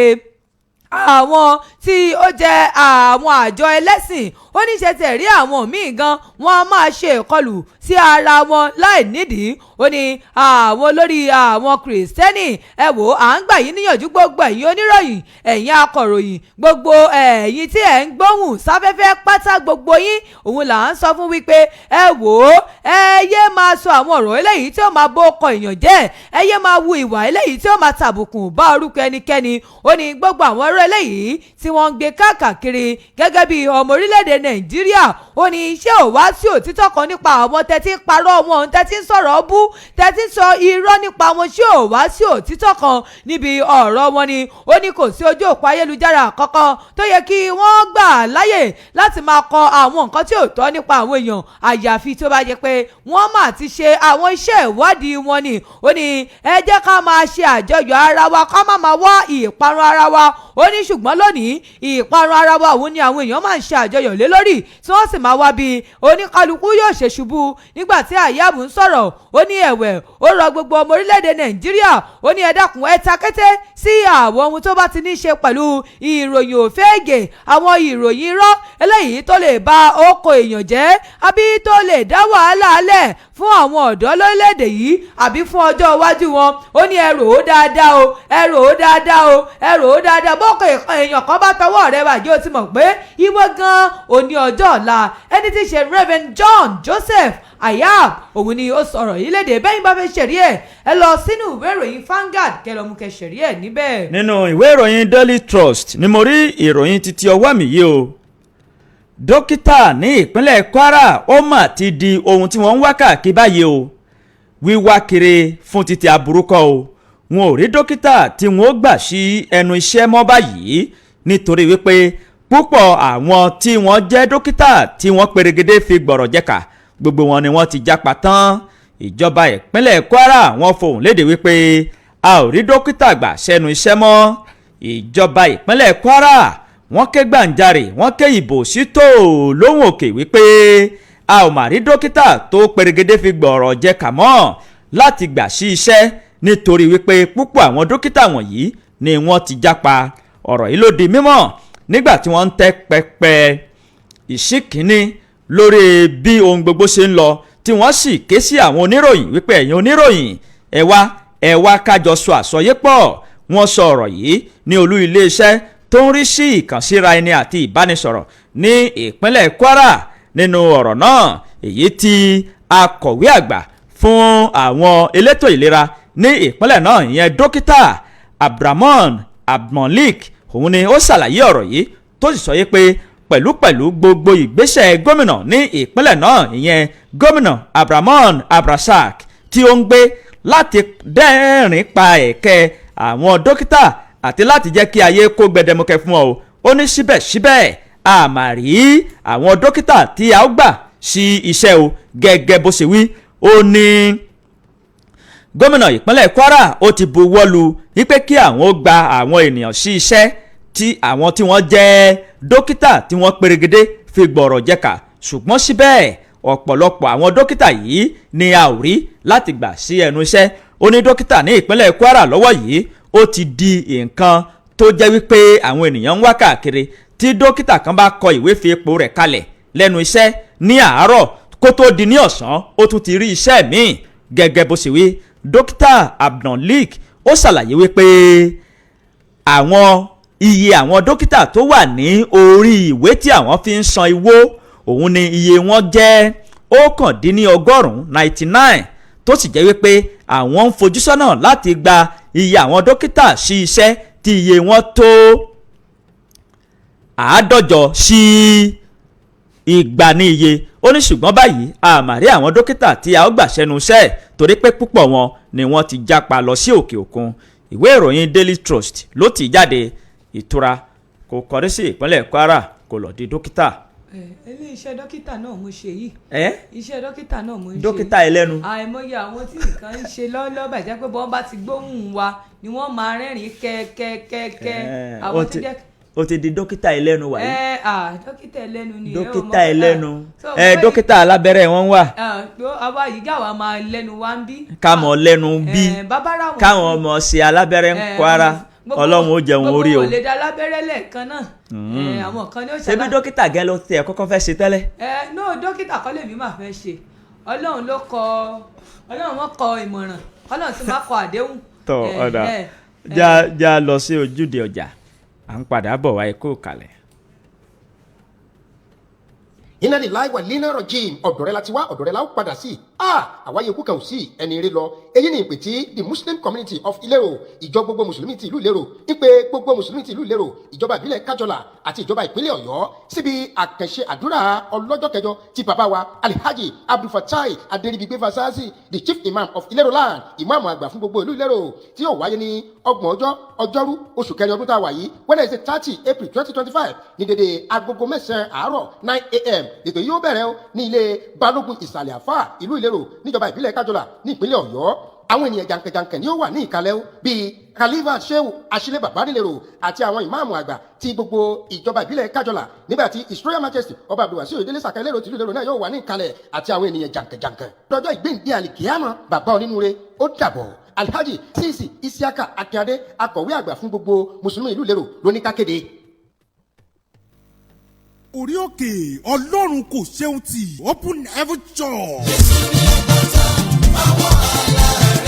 àwọn tí ó jẹ́ àwọn àjọ ẹlẹ́sìn ó ní ṣe tẹ̀ rí àwọn míì gan wọ́n á máa ṣe ìkọlù sí ara wọn láì nídìí. Ó ní àwọn olórí àwọn kìrìsìtẹ́nì ẹ wò à ń gbà yín níyànjú, gbogbo ẹ̀yin oníròyìn, ẹ̀yin akọ̀ròyìn, gbogbo ẹ̀yin tí ẹ̀ ń gbóhùn sáfẹ́fẹ́ pátá, gbogbo yín òun là ń sọ fún wípé ẹ wò ó ẹ yé máa sọ àwọn ọ̀rọ̀ eléyìí tí ó máa bó ọkọ̀ èèyàn jẹ́, ẹ yé máa wu ìwà eléyìí tí ó máa tàbùkù bá orúkọ ẹnikẹ́ni. Ó ní gbogbo àwọn ọ̀rọ̀ eléyìí tí wọ́n ń gbé káàkiri gẹ́gẹ́ bí ọmọ orílẹ̀-èdè Nàìjíríà, ó ní iṣẹ́ ò wá sí òtítọ́ kan nípa àwọn tẹ́tí ń parọ́ wọn, tẹ́tí ń sọ̀rọ̀ bú, tẹ́tí ń sọ irọ́ nípa wọn, ṣé ò wá sí òtítọ́ kan níbi ọ̀rọ̀ wọn ni. Ó ní kò sí ojú òpó ayélujára kankan tó yẹ kí wọ́n gbà láyè láti máa kọ àwọn nǹkan tí ò tọ́ nípa àwọn èèyàn, àyàfi tó bá jẹ́ pé wọ́n máa ti ṣe àwọn iṣẹ́ ìwádìí wọn ni. Ó ní ẹ jẹ́ ká máa ṣe àjọyọ̀ ara wa, ká má máa wá ìparun ara wa. Ó ní ṣùgbọ́n lónìí ìparun ara wa òun ni àwọn èèyàn máa ń ṣe àjọyọ̀ lé lórí, tí wọ́n sì máa wá bí oníkálukú yóò ṣe ṣubú. Nígbà tí Ayab ń sọ̀rọ̀, ó ní ẹ̀wẹ̀ ó rọ gbogbo ọmọ orílẹ̀-èdè Nàìjíríà, ó ní ẹ dákun ẹ ta kété sí àwọn ohun tó bá ti ní ṣe pẹ̀lú ìròyìn òfégè, àwọn ìròyìn irọ́ eléyìí tó lè ba oko èèyàn jẹ́ àbí tó lè dá wàhálà lẹ̀ fún àwọn ọ̀dọ́ lórílẹ̀‐èdè yìí àbí fún ọjọ́ iwájú wọn. Ó ní ẹ rò ó dáadáa o, ẹ rò ó dáadáa o, ẹ rò ó dáadáa. Bọ́kọ̀ èèyàn kan bá tọwọ́ rẹ bàjẹ́ o ti mọ̀ pé ìwọ gan-an ò ní ọjọ́ ọ̀la. Ẹni tí í ṣe Reverend John Joseph Ayab òun ni ó sọ̀rọ̀ yìí léde. Bẹ́yìn bá fẹ́ ṣẹ̀rí ẹ̀ ẹ lọ sínú ìwé ìròyìn Vanguard kẹ́ lọ mú kẹ́ ṣẹ̀rí ẹ̀ níbẹ̀. nínú ìwé ìròyìn Daily Trust ni mo rí ìròyìn títí ọwọ́ mi yìí o. dókítà ní ìpínlẹ̀ Kwara ó mà ti di ohun tí wọ́n ń wá káàkiri báyìí o. wíwá kiri fún títí aburú kọ́ o. wọn ò rí dókítà tí wọn ó gbà sí ẹnu iṣẹ́ mọ́ báyìí nítorí wípé púpọ̀ àwọn tí wọ́n jẹ́ dókítà tí wọ́n perégedé fi gbọ̀rọ̀ jẹ́ka gbogbo wọn ni wọ́n ti jápa tán. ìjọba ìpínlẹ̀ Kwara wọ́n fohùn léde wípé a ò rí dókítà gbà sẹ́nu iṣẹ́ mọ́. ìjọba ìpínlẹ̀ Kwara wọ́n ké gbàǹjarè wọ́n ké ìbò sí tó lóhùn òkè wípé a ò mà rí dókítà tó perégedé fi gbọ̀rọ̀ jẹ́ka mọ́ láti gbà sí iṣẹ́ nítorí wípé púpọ̀ àwọn dókítà wọ̀nyí ni wọ́n ti jápa. ọ̀rọ̀ yìí ló di mímọ̀ nígbà tí wọ́n ń tẹ́ pẹpẹ ìṣíkíní lórí bí ohun gbogbo ṣe ń lọ tí wọ́n sì ké sí àwọn oníròyìn wípé ẹ̀yin oníròyìn ẹ wá kájọ sọ àsọyépọ̀. wọ́n sọ ọ̀rọ̀ yìí ní olú iléeṣẹ́ tó ń rí sí ìkànsíra ẹni àti ìbánisọ̀rọ̀ ní ìpínlẹ̀ Kwara. nínú ọ̀rọ̀ náà èyí tí akọ̀wé àgbà fún àwọn elétò ìlera ní ìpínlẹ̀ náà ìyẹn dókítà Abdulrahman Abdulmalik òun ni ó ṣàlàyé ọ̀rọ̀ yìí tó sì sọ yé pé pẹ̀lúpẹ̀lú gbogbo ìgbésẹ̀ gómìnà ní ìpínlẹ̀ náà ìyẹn gómìnà Abdulrahman Abdulrasaq tí ó ń gbé láti dẹ́rìn pa ẹ̀kẹ́ àwọn dókítà àti láti jẹ́ kí ayé kó gbẹdẹmukẹ fún ọ. ó ní síbẹ̀síbẹ̀ a mà rí àwọn dókítà tí a ó gbà sí iṣẹ́ o gẹ́gẹ́ bó ṣe wí. ó ní gómìnà ìpínlẹ̀ Kwara ó ti buwọ́ lu wípé kí àwọn ó gba àwọn ènìyàn sí iṣẹ́ tí àwọn tí wọ́n jẹ́ dókítà tí wọ́n perégedé fi gbọ̀rọ̀ jẹ́ka ṣùgbọ́n síbẹ̀ ọ̀pọ̀lọpọ̀ àwọn dókítà yìí ni a ò rí láti gbà sí ẹnu iṣẹ́. ó ní dókítà ní ìpínlẹ̀ Kwara lọ́wọ́ yìí ó ti di nǹkan tó jẹ́ wípé àwọn ènìyàn ń wá káàkiri. tí dókítà kan bá kọ ìwé fi ipò rẹ̀ kalẹ̀ lẹ́nu iṣẹ́ ní àárọ̀ kó tó di ní ọ̀sán ó tún ti rí iṣẹ́ míì gẹ́gẹ́ bó ṣe wí. dókítà Abdulmalik ó ṣàlàyé wípé àwọn iye àwọn dókítà tó wà ní orí ìwé tí àwọn fi ń san iwó òun ni iye wọn jẹ́ 99 tó sì jẹ́ wípé àwọn ń fojúsọ́nà láti gba iye àwọn dókítà sí iṣẹ́ tí iye wọn tó 150 sí igba ní iye. ó ní ṣùgbọ́n báyìí a mà rí àwọn dókítà tí a ó gbà sẹ́nu iṣẹ́ torí pé púpọ̀ wọn ni wọ́n ti jápa lọ sí òkè òkun. ìwé ìròyìn Daily Trust ló ti jáde. ìtura kò kọrí sí ìpínlẹ̀ Kwara kò lọ di dókítà. ilé iṣẹ́ dókítà náà mo ṣe yìí. iṣẹ́ dókítà náà mo ń ṣe. dókítà ẹlẹ́nu. àìmọye àwọn tí nǹkan ń ṣe lọ́wọ́lọ́wọ́ bàjẹ́ pé bọ́n bá ti gbóhùn wa ni wọ́n máa rẹ́rìn-ín kẹ́kẹ́kẹ́kẹ́. àwọn tó jẹ́ o ti di dókítà ẹlẹ́nu wáyé. dókítà ẹlẹ́nu ni. dókítà ẹlẹ́nu dókítà alábẹ́rẹ́ wọn wà. àwa yìí gàwa máa lẹ́nu wá ń bí. káwọn lẹ́nu bí káwọn ọmọ ṣe alábẹ́rẹ́ ń Kwara Ọlọ́run ó jẹun orí o. gbogbo ò lè da alábẹ́rẹ́ lẹ́ẹ̀kan náà. àwọn kan ní ó ṣe. ṣebí dókítà gẹ́ ló tẹ̀ kọ́kọ́ fẹ́ ṣe tẹ́lẹ̀. no dókítà kọ́ lèmi máa fẹ́ ṣe Ọlọ́run wọn kọ ìmọ̀ràn Ọlọ́run sì máa kọ àdéhùn. tọ́ ọ̀dà já lọ sí ojúde ọjà à ń padà bọ̀ wá ikú kalẹ̀. iná ní láì wà lẹ́nà ọ̀rọ̀ jíìm ọ̀dọ̀ rẹ̀ láti wá ọ̀dọ̀ rẹ̀ la ó padà sí àwáyé ikú kan ò sí ẹni rí lọ èyí ni ìpè tí the Muslim Community of Ilero ìjọ gbogbo mùsùlùmí ti ìlú Ilero ìpè gbogbo mùsùlùmí ti ìlú Ilero ìjọba ìbílẹ̀ Kájọlà àti ìjọba ìpínlẹ̀ Ọ̀yọ́ síbi àkànṣe àdúrà ọlọ́jọ́ kẹjọ tí bàbá wa Alhaji Abdulfatai Aderigbigbe Fasasi the chief imam of Ilero land ìmáàmù àgbà fún gbogbo ìlú Ilero tí yóò wáyé ní 30 ọjọ́rú oṣù kẹrin ọdún tá a wà yìí Wednesday 30 April 2025 ní dédé agogo 9 àárọ̀ 9 a.m. ètò yìí ó bẹ̀rẹ̀ ní ilé balógun ìsàlẹ̀ àfà ìlú Ìlérò níjọba ìbílẹ̀ Kájọlà ní ìpínlẹ̀ Ọ̀yọ́ àwọn ènìyàn jàǹkànjàǹkàn ni ó wà ní ìkàlẹ̀ bíi Khalifa Shehu Ashile Baba Nílérò àti àwọn ìmáàmù àgbà ti gbogbo ìjọba ìbílẹ̀ Kájọlà nígbà tí His Royal Majesty ọba Abdulwasiu Ìdílé Saka Ìlérò tìlú Ìlérò náà yóò wà ní ìkàlẹ̀ àti àwọn ènìyàn jàǹkànjàǹkàn lọ́jọ́ ìgbéǹde àlìkíyàmọ̀ bàbá onínúure ó dàbọ̀. Alhaji Sisi Isiaka Akíade akọ̀wé àgbà fún gbogbo mùsùlùmí ìlú Ìlérò ló ní ká kéde. Orí òkè Ọlọ́run kò ṣeun tì Open Heaven Church. Jésù ní àpáta àwọn aláàárẹ̀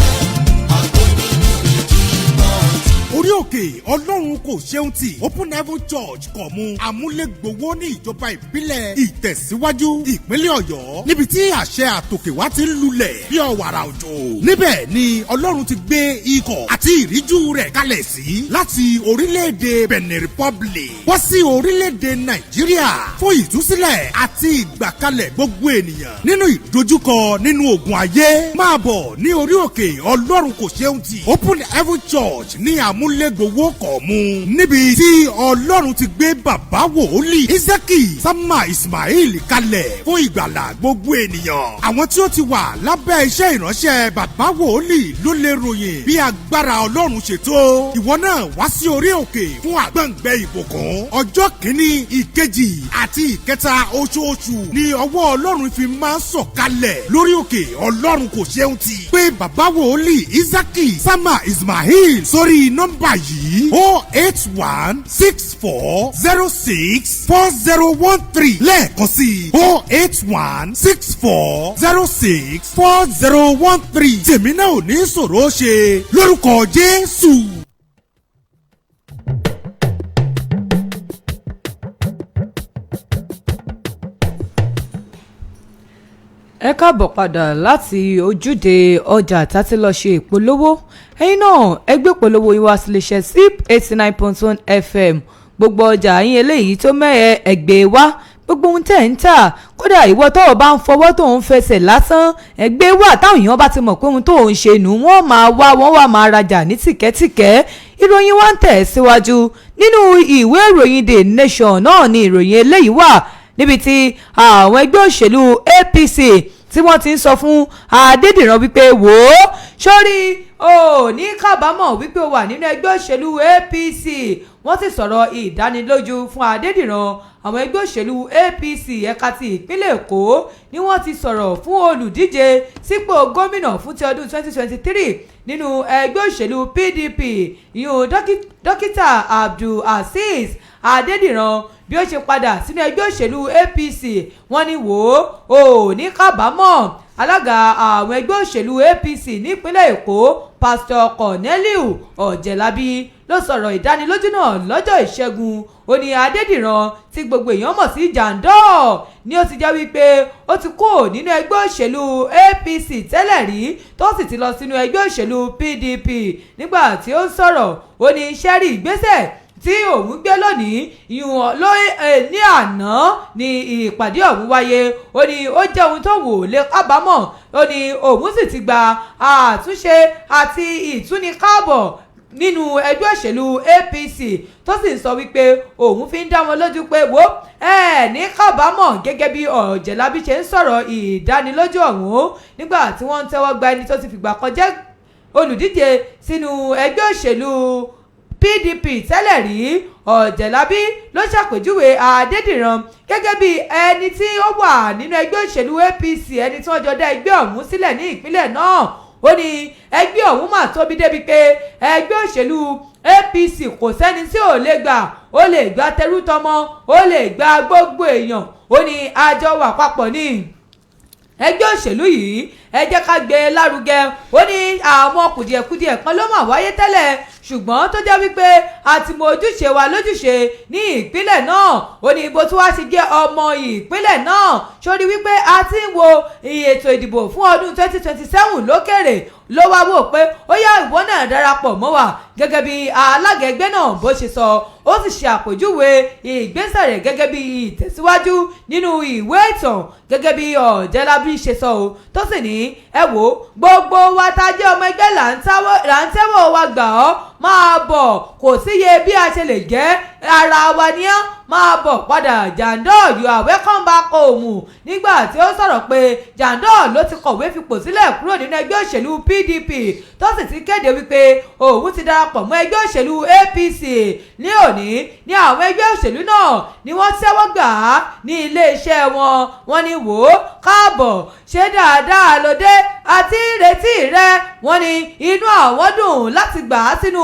orí òkè Ọlọ́run kò ṣeun tì Open Heaven Church kọ̀mú amúlégbowó ní ìjọba ìbílẹ̀ Ìtẹ̀síwájú ìpínlẹ̀ Ọ̀yọ́ níbi tí àṣẹ àtòkèwá ti ń lulẹ̀ bí ọ̀wàrà òjò. Níbẹ̀ ni Ọlọ́run ti gbé ikọ̀ àti ìríjú rẹ̀ kalẹ̀ sí láti orílẹ̀-èdè Benin Republic wá sí orílẹ̀-èdè Nàìjíríà fún ìtúsílẹ̀ àti ìgbàkalẹ̀ gbogbo ènìyàn nínú ìdojúkọ nínú ogun ayé. Máa bọ̀ ní orí òkè Ọlọ́run kò ṣeun tì Open Heaven Church ní amúlégbowó kọ̀ọ̀mù níbi tí Ọlọ́run ti gbé bàbá wòlíì Isaki Sama Ismail kalẹ̀ fún ìgbàlà gbogbo ènìyàn. Àwọn tí ó ti wà lábẹ́ iṣẹ́ ìránṣẹ́ bàbá wòlíì ló lè ròyìn bí agbára Ọlọ́run ṣe tó. Ìwọ náà wá sí orí òkè fún àgbọ̀ǹgbẹ ìbùkún. Ọjọ́ kìíní, ìkejì àti ìkẹta oṣooṣù ni ọwọ́ Ọlọ́run fi máa ń sọ̀kalẹ̀ lórí òkè Ọlọ́run kò ṣeun tì. Pé bàbá wòlíì Isaki Sama Ismail sórí nọ́mbà yìí 08164064013 lẹ́ẹ̀kan sí 08164064013 tèmi náà ò ní ṣòro ṣe lórúkọ Jésù. ẹ káàbọ̀ padà láti ojúde ọjà tàti lọ ṣe ìpolówó ẹ̀yin náà ẹgbẹ́ ìpolówó yín wá sí iléeṣẹ́ SIP 89.1 FM gbogbo ọjà yín eléyìí tó mẹ́ẹ̀ẹ́ ẹgbẹ́ wá gbogbo ohun tẹ̀ ń tà kódà ìwọ tọ́wọ́ bá ń fọwọ́ tó ń fẹsẹ̀ lásán ẹgbẹ́ wà táwọn èèyàn bá ti mọ̀ pé ohun tó ń ṣe nù wọ́n wá máa rajà ní tìkẹ́tìkẹ́ ìròyìn wa ń tẹ̀ síwájú nínú ìwé ìròyìn The Nation náà ni ìròyìn eléyìí wà níbi tí àwọn ẹgbẹ́ òṣèlú APC tí wọ́n ti ń sọ fún Adédìran wípé wò ó sórí o ní kábàámọ̀ wípé o wà nínú ẹgbẹ́ òṣèlú APC wọ́n sì sọ̀rọ̀ ìdánilójú fún Adédìran àwọn ẹgbẹ́ òṣèlú APC ẹ̀ka ti ìpínlẹ̀ Èkó ni wọ́n ti sọ̀rọ̀ fún olùdíje sípò gómìnà fún ti ọdún 2023 nínú ẹgbẹ́ òṣèlú PDP ìyún dókítà Abdulazeez Adédìran bí ó ṣe padà sínú ẹgbẹ́ òṣèlú APC wọ́n ní wò ó ní kábàámọ̀ alága àwọn ẹgbẹ́ òṣèlú APC nípínlẹ̀ Èkó Pásítọ̀ Cornelius Ọ̀jẹ̀lábí ló sọ̀rọ̀ ìdánilójú náà lọ́jọ́ Ìṣẹ́gun ó ní Adédìran tí gbogbo èèyàn mọ̀ sí jàǹdọ́ ni ó ti jẹ́ wípé ó ti kó nínú ẹgbẹ́ òṣèlú APC tẹ́lẹ̀ rí tó sì ti lọ sínú ẹgbẹ́ òṣèlú PDP nígbà tí ó ń sọ̀rọ̀ ó ní iṣẹ́ rí ìgbésẹ̀ tí òun gbé lónìí ìwọ̀n ní àná ni ìpàdé ọ̀hún wáyé ó ní ó jẹ́ ohun tó wò lè kábàámọ̀ ó ní òun sì ti gba àtúnṣe àti ìtúnikáàbọ̀ nínú ẹgbẹ́ òṣèlú APC tó sì ń sọ wípé òun fi ń dá wọn lójú pé wò ní kábàámọ̀ gẹ́gẹ́ bí Ọ̀jẹ̀lábí ṣe ń sọ̀rọ̀ ìdánilójú ọ̀hún nígbà tí wọ́n ń tẹ́wọ́ gba ẹni tó ti fìgbà kan jẹ́ olùdíje sínú ẹgbẹ́ òṣèlú PDP tẹ́lẹ̀ rí Ọ̀jẹ̀lábí ló ṣàpèjúwe Adédìran gẹ́gẹ́ bí ẹni tí ó wà nínú ẹgbẹ́ òṣèlú APC ẹni tí wọ́n jọ dá ẹgbẹ́ ọ̀hún sílẹ̀ ní ìpínlẹ̀ náà ó ní ẹgbẹ́ ọ̀hún mà tóbi débi pé ẹgbẹ́ òṣèlú APC kò sẹ́ni tí ò lè gbà ó lè gba tẹrútọmọ ó lè gba gbogbo èèyàn ó ní àjọ wà papọ̀ ní ẹgbẹ́ òṣèlú yìí ẹ jẹ́ ká gbé e lárugẹ ó ní àwọn kùdìẹ̀kudiẹ̀ kan ló mà wáyé tẹ́lẹ̀ ṣùgbọ́n tó jẹ́ wípé àti mọ ojúṣe wa lójúṣe ní ìpínlẹ̀ náà ó ní ibo tí wàá ṣe jẹ́ ọmọ ìpínlẹ̀ náà sórí wípé a ti ń wo ètò ìdìbò fún ọdún 2027 lókèrè ló wá wò pé ó yá ìwọ náà darapọ̀ mọ́ wa gẹ́gẹ́ bí alága ẹgbẹ́ náà bó ṣe sọ ó sì ṣe àpèjúwe ìgbésẹ̀ rẹ̀ gẹ́gẹ́ bí ìtẹ̀síwájú nínú ìwé ìtàn gẹ́gẹ́ bí Ọ̀jẹ̀lábí ṣe sọ o tó sì ní ẹ wò gbogbo wa tá a jẹ́ ọmọ ẹgbẹ́ là ń tẹ́wọ́ wa gbà ọ́ máa bọ̀ kò síye bí a ṣe lè jẹ́ ara wa ní án máa bọ̀ padà Jandor you are welcome back home. Nígbà tí ó sọ̀rọ̀ pé Jandor ló ti kọ̀wé fipò sílẹ̀ kúrò nínú ẹgbẹ́ òṣèlú PDP tó sì ti kéde wípé òun ti darapọ̀ mọ́ ẹgbẹ́ òṣèlú APC ní òní ní àwọn ẹgbẹ́ òṣèlú náà ni wọ́n tẹ́wọ́ gbà á ní iléeṣẹ́ wọn. Wọ́n ní wò ó káàbọ̀ ṣé dáadáa ló dé àti ìrètí rẹ. Wọ́n ní inú àwọn dùn láti gbà á sínú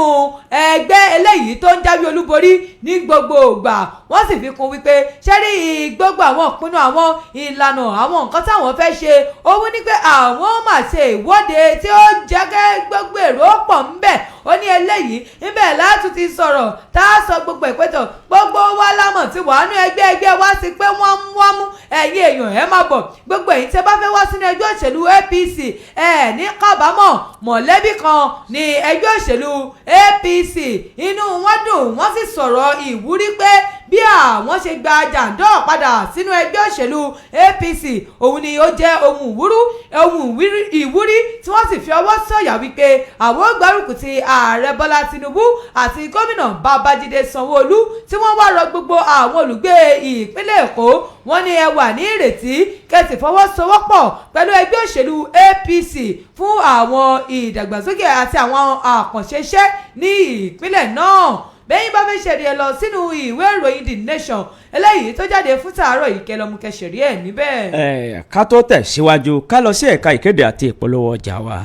ẹgbẹ́ eléyìí tó ń jáwé olúborí ní gbogbo ìgbà. Wọ́n sì fi kún wípé ṣé rí gbogbo àwọn ìpinnu àwọn ìlànà àwọn nǹkan táwọn fẹ́ ṣe òun ní pé àwọn máa ṣe ìwọ́de tí ó jẹ́ kẹ́ gbogbo èrò pọ̀ ńbẹ̀. Ó ní eléyìí níbẹ̀ láti ti sọ̀rọ̀ tá a sọ gbogbo ìpẹ́tọ̀ gbogbo wa lámọ̀ tí wàá nú ẹgbẹ́ wá sí pé wọ́n mú ẹ̀yin èèyàn ẹ̀ máa bọ̀ gbogbo ẹ̀yin tẹ́ bá fẹ́ wá sínú ẹgbẹ́ òṣèlú APC ẹ̀ ní kábàámọ̀ mọ̀lẹ́bí kan ní ẹgbẹ́ òṣèlú APC inú wọn dùn wọ́n sì sọ̀rọ̀ ìwúrí pé bí àwọn ṣe gba Jandor padà sínú ẹgbẹ́ òṣèlú APC òun ni ó jẹ́ ohun ìwúrí tí wọ́n sì fi ọwọ́ sọ̀yà wípé àwọn gbárùkù ti ààrẹ Bọ́lá Tinubu àti gómìnà Babájídé Sanwó-Olú tí wọ́n wá rọ gbogbo àwọn olùgbé ìpínlẹ̀ Èkó. Wọ́n ní ẹ wà ní ìrètí kẹ́sì fọwọ́sowọ́pọ̀ pẹ̀lú ẹgbẹ́ òṣèlú APC fún àwọn ìdàgbàsókè àti àwọn àkànṣe iṣẹ́ ní ìpínlẹ̀ náà. Bẹ́yìn bá fẹ́ ṣẹ̀rí ẹ lọ sínú ìwé ìròyìn The Nation eléyìí tó jáde fún tàárọ̀ yìí kẹlọ́mù kẹsẹ̀rí ẹ̀ níbẹ̀. Ká tó tẹ̀síwájú ká lọ sí ẹ̀ka ìkéde àti ìpolówó ọjà wa.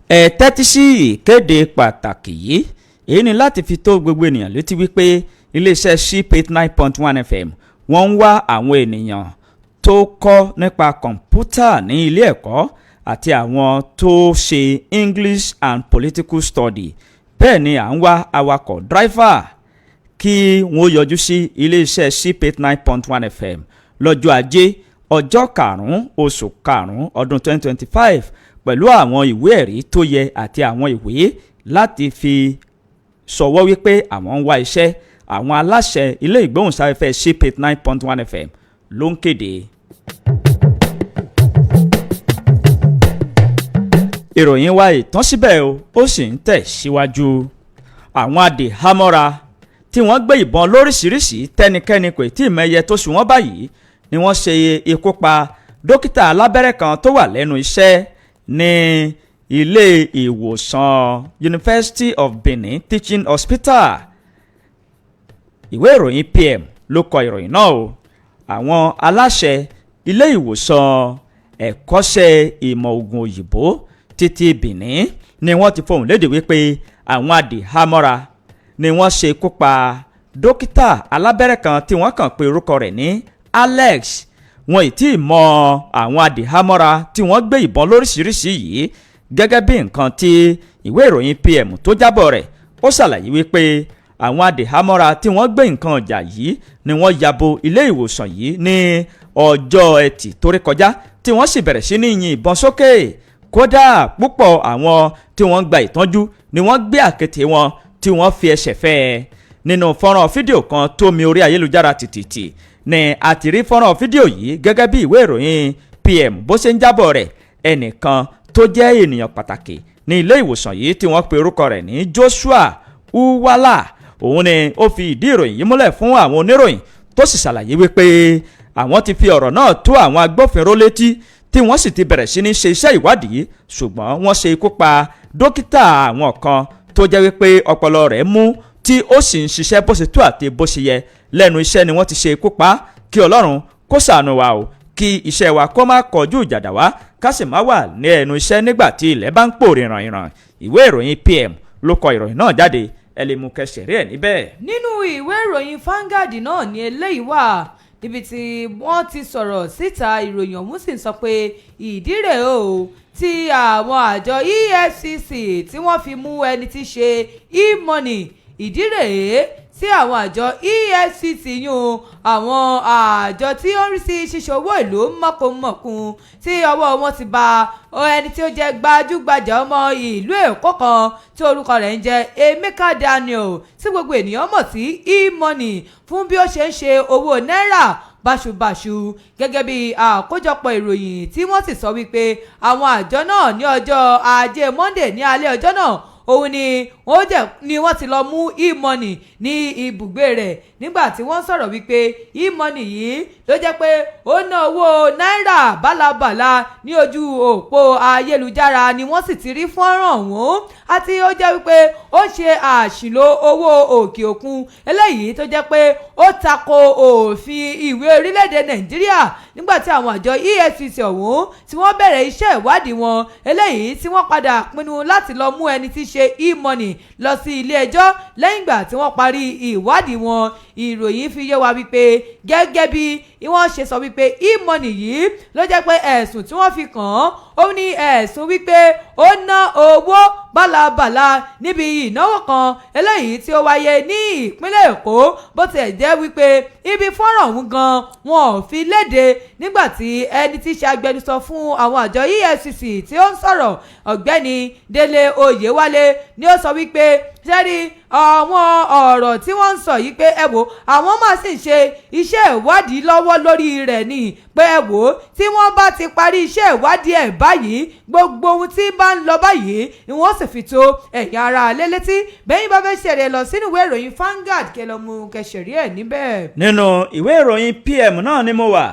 Tẹ́tí sí ìkéde pàtàkì yìí èyí ni láti fi tó gbogbo ènìyàn létí wípé iléeṣẹ́ Ship 89.1 FM wọ́n ń wá àwọn ènìyàn tó kọ́ nípa kọ̀ǹpútà ní ilé ẹ̀kọ́ àti àwọn tó ṣe English and Political Study. Bẹ́ẹ̀ ni à ń wá awakọ̀ driver kí wọ́n yọjú sí iléeṣẹ́ Ship 89.1 FM lọ́jọ́ ajé ọjọ́ 5 oṣù 5 ọdún 2025 pẹ̀lú àwọn ìwé ẹ̀rí tó yẹ àti àwọn ìwé láti fi sọwọ́ wípé àwọn ń wá iṣẹ́. Àwọn aláṣẹ ilé ìgbóhùnsáfẹ́fẹ́ Ship 89.1 FM ló ń kéde. Ìròyìn wa ìtàn síbẹ̀ ó sì ń tẹ̀ síwájú. Àwọn adìhámọ́ra tí wọ́n gbé ìbọn lóríṣiríṣi tẹ́nikẹ́ni kò tí ì mẹ́yẹ tó sùn wọ́n báyìí ni wọ́n ṣe ikú pa dókítà alábẹ́rẹ́ kan tó wà lẹ́nu iṣẹ́ ní ilé ìwòsàn University of Benin Teaching Hospital. Ìwé ìròyìn PM ló kọ ìròyìn náà o. Àwọn aláṣẹ ilé ìwòsàn ẹ̀kọ́ṣẹ́ ìmọ̀ ògùn òyìnbó títí Benin ni wọ́n ti fohùn léde wípé àwọn adìhámọ́ra ni wọ́n ṣe ikú pa dókítà alábẹ́rẹ́ kan tí wọ́n kàn pé orúkọ rẹ̀ ní Alex. Wọn ì tí ì mọ àwọn adìhámọ́ra tí wọ́n gbé ìbọn lóríṣiríṣi yìí gẹ́gẹ́ bí nǹkan tí ìwé ìròyìn PM tó jábọ̀ rẹ̀ ó ṣàlàyé wípé àwọn adìhámọ́ra tí wọ́n gbé nǹkan ọjà yìí ni wọ́n yabo ilé ìwòsàn yìí ní ọjọ́ Ẹtì tó rí kọjá tí wọ́n sì bẹ̀rẹ̀ sí ní yin ìbọn sókè. Kódà púpọ̀ àwọn tí wọ́n gba ìtọ́jú ni wọ́n gbé àkéte wọn tí wọ́n fi ẹsẹ̀ fẹ́. Nínú fọ́nrán fídíò kan tó mi orí ayélujára tìtìtì ni a ti rí fọ́nrán fídíò yìí gẹ́gẹ́ bí ìwé ìròyìn PM bó ṣe ń jábọ̀ rẹ̀. Ẹnìkan tó jẹ́ ènìyàn pàtàkì ní ilé ìwòsàn yìí tí wọ́n pe orúkọ rẹ̀ ní Joshua Uwala òun ni ó fi ìdí ìròyìn yìí múlẹ̀ fún àwọn oníròyìn tó sì ṣàlàyé wípé àwọn ti fi ọ̀rọ̀ náà tó àwọn agbófinró létí tí wọ́n sì ti bẹ̀rẹ̀ sí ní ṣe iṣẹ́ ìwádìí ṣùgbọ́n wọ́n ṣe ikú pa dókítà àwọn kan tó jẹ́ wípé ọpọlọ rẹ̀ mú tí ó sì ń ṣiṣẹ́ bó ṣe tó àti bó ṣe yẹ lẹ́nu iṣẹ́ ni wọ́n ti ṣe ikú pa. Kí Ọlọ́run kó ṣàánú wa o kí iṣẹ́ wa kó má kọjú ìjàdá wa ká sì má wà ní ẹnu iṣẹ́ nígbà tí ilẹ̀ bá ń pò rìnrìn. Ìwé ìròyìn PM ló kọ ìròyìn náà jáde ẹ lè mú kẹsẹ̀rí ẹ̀ níbẹ̀. Nínú ìwé ìròyìn Vanguard náà ni eléyìí wà níbi tí wọ́n ti sọ̀rọ̀ síta ìròyìn ọ̀hún sì ń sọ pé ìdí rẹ̀ o tí àwọn àjọ EFCC tí wọ́n fi mú ẹni tí ṣe e-money. Ìdí rẹ̀ tí àwọn àjọ EFCC yún àwọn àjọ tí ó ń rí sí ṣíṣe owó ìlú mọ̀kùnmọ̀kùn tí ọwọ́ wọn ti bà ẹni tí ó jẹ́ gbajúgbajà ọmọ ìlú Èkó kan tí orúkọ rẹ̀ ń jẹ́ Emeka Daniel tí gbogbo ènìyàn mọ̀ sí e-money fún bí ó ṣe ń ṣe owó náírà báṣubàṣu. Gẹ́gẹ́ bí àkójọpọ̀ ìròyìn tí wọ́n sì sọ wípé àwọn àjọ náà ní ọjọ́ ajé Monday ní alẹ́ ọjọ́ náà òun ni wọ́n ti lọ mú e-money ní ibùgbé rẹ̀ nígbà tí wọ́n sọ̀rọ̀ wípé e-money yìí ló jẹ́ pé ó ná owó náírà bálabàla ní ojú òpó ayélujára ni wọ́n sì ti rí fọ́nrán ọ̀hún àti ó jẹ́ wípé ó ṣe àṣìlò owó òkè òkun eléyìí tó jẹ́ pé ó tako òfin ìwé orílẹ̀-èdè Nàìjíríà nígbà tí àwọn àjọ EFCC ọ̀hún tí wọ́n bẹ̀rẹ̀ iṣẹ́ ìwádìí wọn eléyìí tí wọ́n padà pinnu láti lọ mú ẹni tí í ṣe e-money lọ sí ilé ẹjọ́ lẹ́yìn ìgbà tí wọ́n parí ìwádìí wọn. Ìròyìn fi yé wa wípé gẹ́gẹ́ bí wọ́n ṣe sọ wípé e-money yìí ló jẹ́ pé ẹ̀sùn tí wọ́n fi kàn án ó ní ẹ̀sùn wípé ó ná owó bálabàla níbi ìnáwó kan eléyìí tí ó wáyé ní ìpínlẹ̀ Èkó bó tiẹ̀ jẹ́ wípé ibi fọ́nrán ọ̀hún gan wọn ò fi léde nígbà tí ẹni tí í ṣe agbẹnusọ fún àwọn àjọ EFCC tí ó ń sọ̀rọ̀ ọ̀gbẹ́ni Délé Oyèwálé ni ó sọ wípé ṣẹ́rí àwọn ọ̀rọ̀ tí wọ́n ń sọ yìí pé ẹ wò àwọn máa sì ń ṣe iṣẹ́ ìwádìí lọ́wọ́ lórí rẹ̀ ni pé ẹ wò tí wọ́n bá ti parí iṣẹ́ ìwádìí ẹ̀ báyìí gbogbo ohun tí bá ń lọ báyìí ni wọ́n sì fi tó ẹ̀yin ará lé létí bẹ́yìn bá fẹ́ ṣẹ̀rẹ̀ lọ sínú ìwé ìròyìn Vanguard kẹlọ́mù kẹsẹ̀rí ẹ̀ níbẹ̀. nínú ìwé ìròyìn PM náà ni mo wà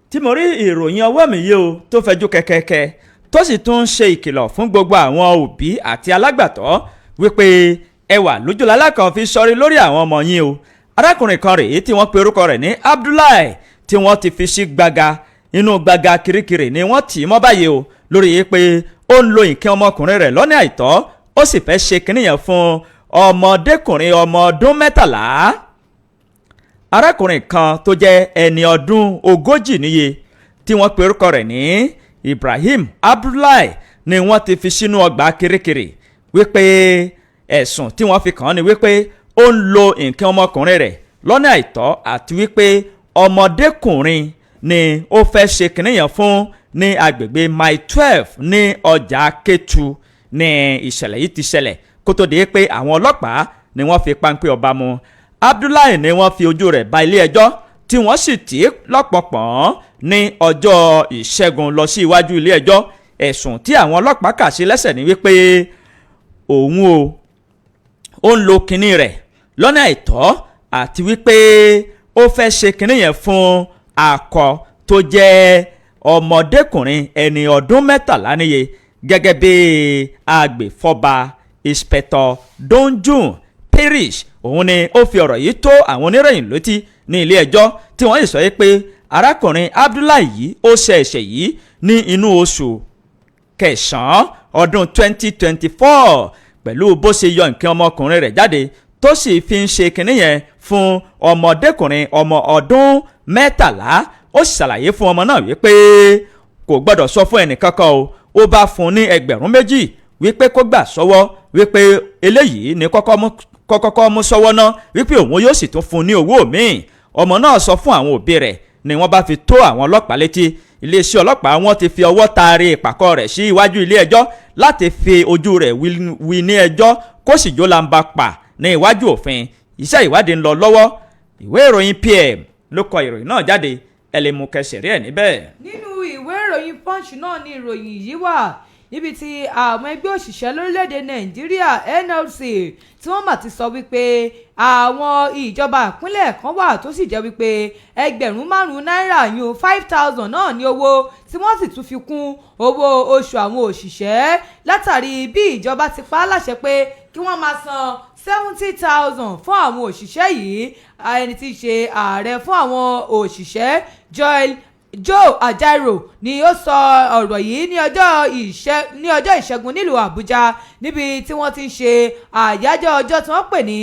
tí mo rí ìròyìn ọwọ́ mi yìí o tó fẹjú kẹ̀kẹ́kẹ́ tó sì tún ń ṣe ìkìlọ̀ fún gbogbo àwọn òbí àti alágbàtọ́ wípé ẹwà lójúlálá kan fi sọrí lórí àwọn ọmọ yín o. arákùnrin kan rèé tí wọ́n pe orúkọ rẹ̀ ní Abdullahi tí wọ́n ti fi sí gbàgà inú gbàgà kirikiri ni wọ́n tì í mọ́ báyìí o lórí pé ó ń lo nǹkan ọmọkùnrin rẹ̀ lọ́nà àìtọ́ ó sì fẹ́ ṣe kìnìyàn fún ọmọdékùnrin ọmọ ọdún 13. arákùnrin kan tó jẹ́ ẹni ọdún 40 níye tí wọ́n pe orúkọ rẹ̀ ní Ibrahim Abdullahi ni wọ́n ti fi sínú ọgbà kirikiri wípé ẹ̀sùn tí wọ́n fi kàn án ni wípé ó ń lo nǹkan ọmọkùnrin rẹ̀ lọ́nà àìtọ́ àti wípé ọmọdékùnrin ni ó fẹ́ ṣe kìnìyàn fún ní agbègbè mile 12 ní ọjà Kétu ní ìṣẹ̀lẹ̀ yìí ti ṣẹlẹ̀ kó tó di pé àwọn ọlọ́pàá ni wọ́n fi páńpẹ́ ọba mu. Abdullahi ni wọ́n fi ojú rẹ̀ ba ilé ẹjọ́ tí wọ́n sì tì í lọ́pọ̀pọ̀n ní ọjọ́ ìṣẹ́gun lọ sí iwájú ilé ẹjọ́. ẹ̀sùn tí àwọn ọlọ́pàá kà sí lẹ́sẹ̀ ni wípé òun ó ń lo kinní rẹ̀ lọ́nà àìtọ́ àti wípé ó fẹ́ ṣe kinní yẹn fún akọ tó jẹ́ ọmọdékùnrin ẹni ọdún 13 níye gẹ́gẹ́ bí agbèfọ́ba Inspector Donjun Parish òun ni ó fi ọ̀rọ̀ yìí tó àwọn oníròyìn létí ní ilé ẹjọ́ tí wọ́n sì sọ pé arákùnrin Abdullahi yìí ó ṣe ẹ̀ṣẹ̀ yìí ní inú oṣù kẹsàn-án ọdún 2024 pẹ̀lú bó ṣe yọ nǹkan ọmọkùnrin rẹ̀ jáde tó sì fi ń ṣe kinní yẹn fún ọmọdékùnrin ọmọ ọdún 13. ó sì ṣàlàyé fún ọmọ náà wípé kò gbọ́dọ̀ sọ fún ẹnìkankan o ó bá fún ní 2,000 wípé kó gbà sọ́wọ́ wípé eléyìí ní kọ́kọ́ mú sọ́wọ́ náà wípé òun yóò sì tún fún ní owó míì. ọmọ náà sọ fún àwọn òbí rẹ̀ ni wọ́n bá fi tó àwọn ọlọ́pàá létí. iléeṣẹ́ ọlọ́pàá wọn ti fi ọwọ́ taari ìpàkọ́ rẹ̀ sí iwájú ilé ẹjọ́ láti fi ojú rẹ̀ wí ní ẹjọ́ kó sì jó lamba pa ní iwájú òfin. iṣẹ́ ìwádìí ń lọ lọ́wọ́. ìwé ìròyìn PM ló kọ ìròyìn náà jáde ẹ lè mú kẹsẹ̀rí ẹ̀ níbẹ̀. nínú ìwé ìròyìn Punch náà ni ìròyìn yìí wà níbi tí àwọn ẹgbẹ́ òṣìṣẹ́ lórílẹ̀‐èdè Nàìjíríà NLC tí wọ́n mà ti sọ wípé àwọn ìjọba ìpínlẹ̀ kan wà tó sì jẹ́ wípé 5,000 náírà yún 5,000 náà ní owó tí wọ́n sì tún fi kún owó oṣù àwọn òṣìṣẹ́ látàrí bí ìjọba ti pa á láṣẹ pé kí wọ́n máa san 70,000 fún àwọn òṣìṣẹ́ yìí. ẹni tí í ṣe ààrẹ fún àwọn òṣìṣẹ́ Joe Ajaero ni ó sọ ọ̀rọ̀ yìí ní ọjọ́ ìṣẹ́gun nílùú Àbújá níbi tí wọ́n ti ń ṣe àyájọ́ ọjọ́ tí wọ́n pè ní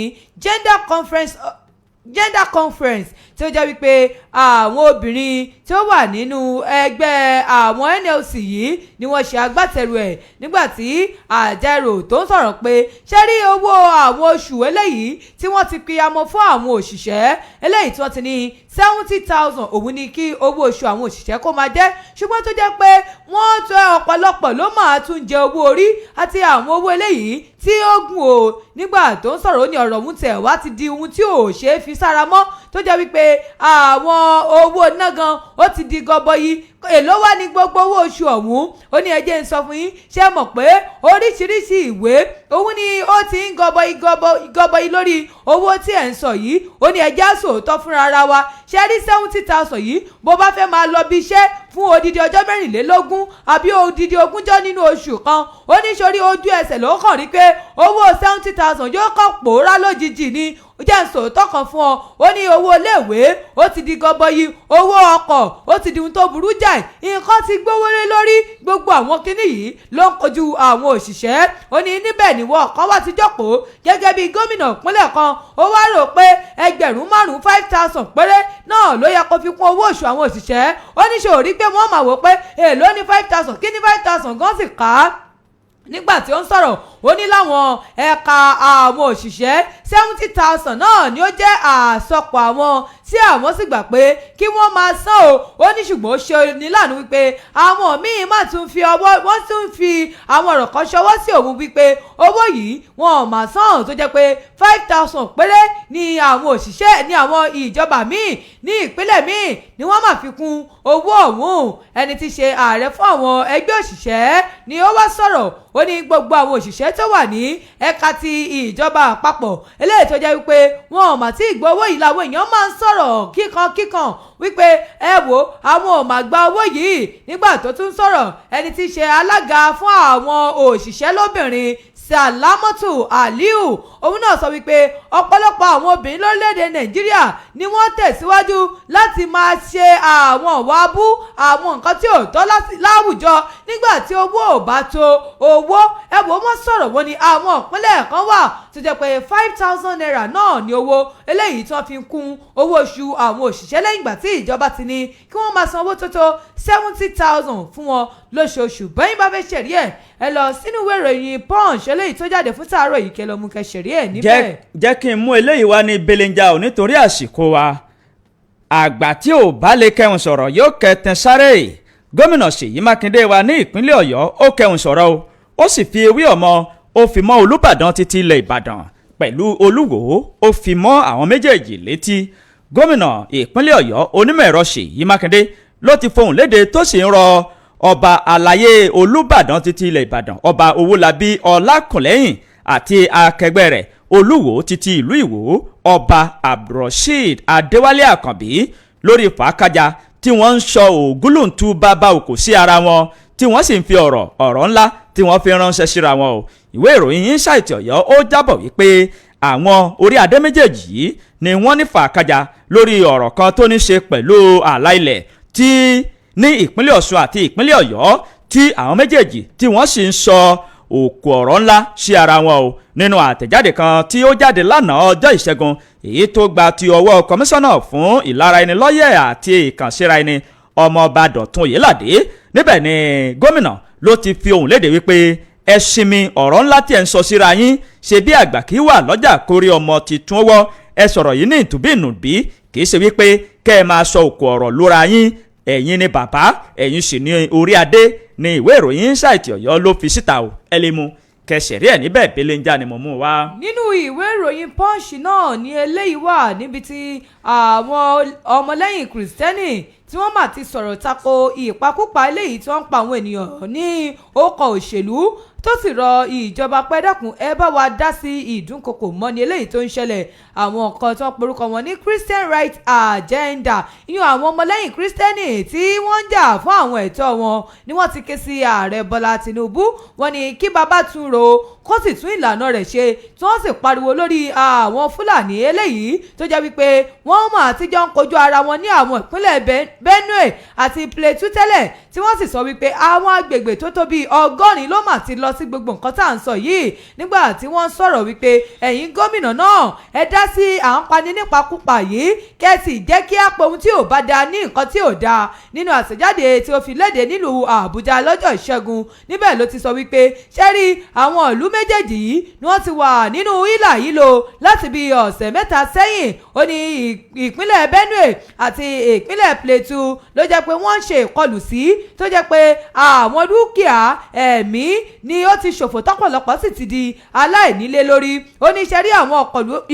gender conference tí ó jẹ́ wípé àwọn obìnrin tí ó wà nínú ẹgbẹ́ àwọn NLC yìí ni wọ́n ṣe agbátẹrù ẹ̀ nígbà tí Àjẹrò tó ń sọ̀rọ̀ pé ṣé rí owó àwọn oṣù eléyìí tí wọ́n ti pìyàmọ́ fún àwọn òṣìṣẹ́ eléyìí tí wọ́n ti ní 70,000 òun ni kí owó oṣù àwọn òṣìṣẹ́ kó máa jẹ́ ṣùgbọ́n tó jẹ́ pé wọ́n tó ọ̀pọ̀lọpọ̀ ló máa tún jẹ owó orí àti àwọn owó eléyìí tí ó gùn o nígbà tó ń sọ̀rọ̀ ó ní ọ̀rọ̀ òun tẹ̀ wá ti di ohun tí ò ṣe é fi sára mọ́ tó jẹ́ wípé àwọn owó náà gan ó ti di gọbọyì. Èló wà ní gbogbo owó oṣù ọ̀hún? Ó ní ẹ jẹ́ n sọ fún yín, ṣé mọ̀ pé oríṣiríṣi ìwé òun ni ó ti ń gọbọyì lórí owó tí ẹ̀ ń sọ yìí. Ó ní ẹ jẹ́ á sòótọ́ fúnra ara wa, ṣe rí 70,000 yìí bó bá fẹ́ máa lọ bí iṣẹ́ fún odidi ọjọ́ 24 àbí odidi 20 nínú oṣù kan, ó ní sórí ojú ẹsẹ̀ ló kàn rí pé owó 70,000 yóò kàn pòórá lójijì ni. Jẹ́ ń sòótọ́ kan fún ọ, ó ní owó iléèwé ó ti di gọbọyì, owó ọkọ̀ ó ti di ohun tó burú jáì, nǹkan ti gbówó lé lórí. Gbogbo àwọn kinní yìí ló ń kojú àwọn òṣìṣẹ́. Ó ní níbẹ̀ níwọ̀ kan wá ti jókòó gẹ́gẹ́ bí gómìnà ìpínlẹ̀ kan, ó wá rò pé ẹgbẹ̀rún 5,000 péré náà ló yẹ kó fi kún owó oṣù àwọn òṣìṣẹ́. Ó ní ṣe ò rí pé wọ́n máa wò pé èló ní 5,000, kí ní 5,000 gan sì ká. Nígbà tí ó ń sọ̀rọ̀, ó ní láwọn ẹ̀ka àwọn òṣìṣẹ́ 70,000 náà ni ó jẹ́ àsọpọ̀ àwọn tí àwọn sì gbà pé kí wọ́n máa san o. Ó ní ṣùgbọ́n ó ṣe níláàánú wípé àwọn míì má tún fi ọwọ́, wọ́n tún fi àwọn ọ̀rọ̀ kan ṣọwọ́ sí òun wípé owó yìí wọn ò máa san, tó jẹ́ pé 5,000 péré ni àwọn òṣìṣẹ́ ní àwọn ìjọba míì ní ìpínlẹ̀ míì ni wọ́n máa fi kún owó ọ̀hún. Ẹni tí ṣe ààrẹ fún àwọn ẹgbẹ́ òṣìṣẹ́ ni ó wá sọ̀rọ̀. Ó ní gbogbo àwọn òṣìṣẹ́ tó wà ní ẹ̀ka ti ìjọba àpapọ̀ eléyìí tó jẹ́ wípé wọn ò mà tí ì gbọ́ owó yìí làwọn èèyàn máa ń sọ̀rọ̀ kíkan wípé ẹ wo àwọn ò mà gba owó yìí. Nígbà tó tún sọ̀rọ̀, ẹni tí ṣe alága fún àwọn òṣìṣẹ́ lóbìnrin Salamatu Aliu, òun náà sọ wípé ọ̀pọ̀lọpọ̀ àwọn obìnrin lórílẹ̀‐èdè Nàìjíríà ni wọ́n tẹ̀síwájú láti máa ṣe àwọn ọ̀wá abú, àwọn nǹkan tí ò tọ́ láwùjọ nígbà tí owó ò bá tó owó. Ẹ wò wọ́n sọ̀rọ̀, wọ́n ní àwọn ìpínlẹ̀ kan wà tó jẹ́ pé 5,000 naira náà ni owó eléyìí tí wọ́n fi kún owó oṣù àwọn òṣìṣẹ́ lẹ́yìn ìgbà tí ìjọba ti ní kí wọ́n máa san owó tó tó 70,000 fún wọn lóṣooṣù. Bẹ́yìn bá fẹ́ ṣẹ̀rí ẹ̀, ẹ lọ sínú ìwé ìròyìn Punch eléyìí tó jáde fún tàárọ̀ yìí kẹ́ lọ mú kẹ́ṣẹ̀rí ẹ̀ níbẹ̀. Jẹ́ kí n mú eléyìí wá ní belenja ò nítorí àsìkò wa. Àgbà tí ò bá lè kẹhùn sọ̀rọ̀ yóò kẹtẹ sáré. Gómìnà Seyi Makinde wa ní ìpínlẹ̀ Ọ̀yọ́ ó kẹhùn sọ̀rọ̀ o, ó sì fi ewé ọmọ ó fi mọ́ Olubadan títí ilẹ̀ Ìbàdàn pẹ̀lú Oluwo ó fi mọ́ àwọn méjèèjì létí. Gómìnà ìpínlẹ̀ Ọ̀yọ́ onímọ̀ ẹ̀rọ Seyi Makinde ló ti fohùn léde tó sì ń rọ ọba àlàyé Olubadan títí ilẹ̀ Ìbàdàn ọba Owólabí Ọlákùnlẹ́yìn àti akẹgbẹ́ rẹ̀ Olúwo títí ìlú Ìwó ọba Abdulrasheed Adéwálé Àkànbí lórí fàákàjà tí wọ́n ń sọ ògúlùntú bàbá òkò sí ara wọn tí wọ́n sì ń fi ọ̀rọ̀ ńlá tí wọ́n fi ránṣẹ́ síra wọn o. Ìwé ìròyìn Insight Ọ̀yọ́ ó jábọ̀ wípé àwọn orí adé méjèèjì yìí ni wọ́n ní fàákàjà lórí ọ̀rọ̀ kan tó ní ṣe pẹ̀lú ààlà ilẹ̀ tí ní ìpínlẹ̀ Ọ̀ṣun àti ìpínlẹ̀ Ọ̀yọ́ tí àwọn méjèèjì tí wọ́n sì ń sọ òkú ọ̀rọ̀ ńlá sí ara wọn o. Nínú àtẹ̀jáde kan tí ó jáde lánàá ọjọ́ Ìṣẹ́gun, èyí tó gba ti ọwọ́ kọmíṣánná fún ìlara ẹni lọ́yẹ̀ àti ìkànsíra ẹni ọmọọba Dọ̀tun Oyèládé, níbẹ̀ ni gómìnà ló ti fi ohùn léde wípé ẹ sinmi ọ̀rọ̀ ńlá tí ẹ ń sọ síra yín, ṣe bí àgbà kí wà lọ́jà kórí ọmọ titun ọwọ́. Ẹ sọ̀rọ̀ yìí ní ìtúbínùbí, kì í ṣe wípé kẹ́ ẹ máa sọ òkú ọ̀rọ̀ lóra yín. Ẹ̀yin ni bàbá, ẹ̀yin sì ni orí adé, ni ìwé ìròyìn Insight Ọ̀yọ́ ló fi síta o. Ẹ lè mú kẹsẹ̀rí ẹ̀ níbẹ̀ belenja ni mo mú wá. Nínú ìwé ìròyìn Punch náà ni eléyìí wà níbi tí àwọn ọmọlẹ́yìn Kristẹni tí wọ́n mà ti sọ̀rọ̀ tako ìpakúpa eléyìí tí wọ́n ń pa àwọn ènìyàn ní orúkọ òṣèlú, tó sì rọ ìjọba pé dákun ẹ bá wa dá sí ìdúnkokò mọ́ni eléyìí tó ń ṣẹlẹ̀. Àwọn kan tó ń porúkọ wọn ní Christian Right Agenda, ìyẹn àwọn ọmọlẹ́yìn Kristẹni tí wọ́n ń jà fún àwọn ẹ̀tọ́ wọn, ni wọ́n ti ké sí ààrẹ Bọ́lá Tinubu. Wọ́n ní kí bàbá tún ro kó sì tún ìlànà rẹ̀ ṣe, tí wọ́n sì pariwo lórí àwọn Fúlàní eléyìí tó jẹ́ wípé wọ́n mọ̀ àtijọ́ ń kojú ara wọn ní àwọn ìpínlẹ̀ Benue àti Plateau tẹ́lẹ̀, tí wọ́n sì sọ wípé àwọn agbègbè tó tó bíi 100 ló mà ti lọ sí gbogbo nǹkan tá à ń sọ yìí. Nígbà tí wọ́n sọ̀rọ̀ wípé ẹ̀yin gómìnà náà ẹ dá sí à ń pani nípakúpa yìí, kẹ́sì jẹ́ kí á pohun tí ò bá da ní nǹkan tí ò da. Nínú àṣẹjáde tí ó fi léde nílùú Àbújá lọ́jọ́ Ìṣẹ́gun, níbẹ̀ ló ti sọ wípé ṣẹ́rí àwọn ìlú méjèèjì yìí ni wọ́n ti wà nínú ìlà yìí lò láti bí ọ̀sẹ̀ mẹ́ta sẹ́yìn. Ó ní ìpínlẹ̀ Benue àti ìpínlẹ̀ Plateau ló jẹ́ pé wọ́n ń ṣe ìkọlù sí tó jẹ́ pé àwọn dúkìá ẹ̀mí ni ó ti ṣòfò tọ́pọ̀lọpọ̀ sì ti di aláìnílé lórí. Ó ní ṣe rí àwọn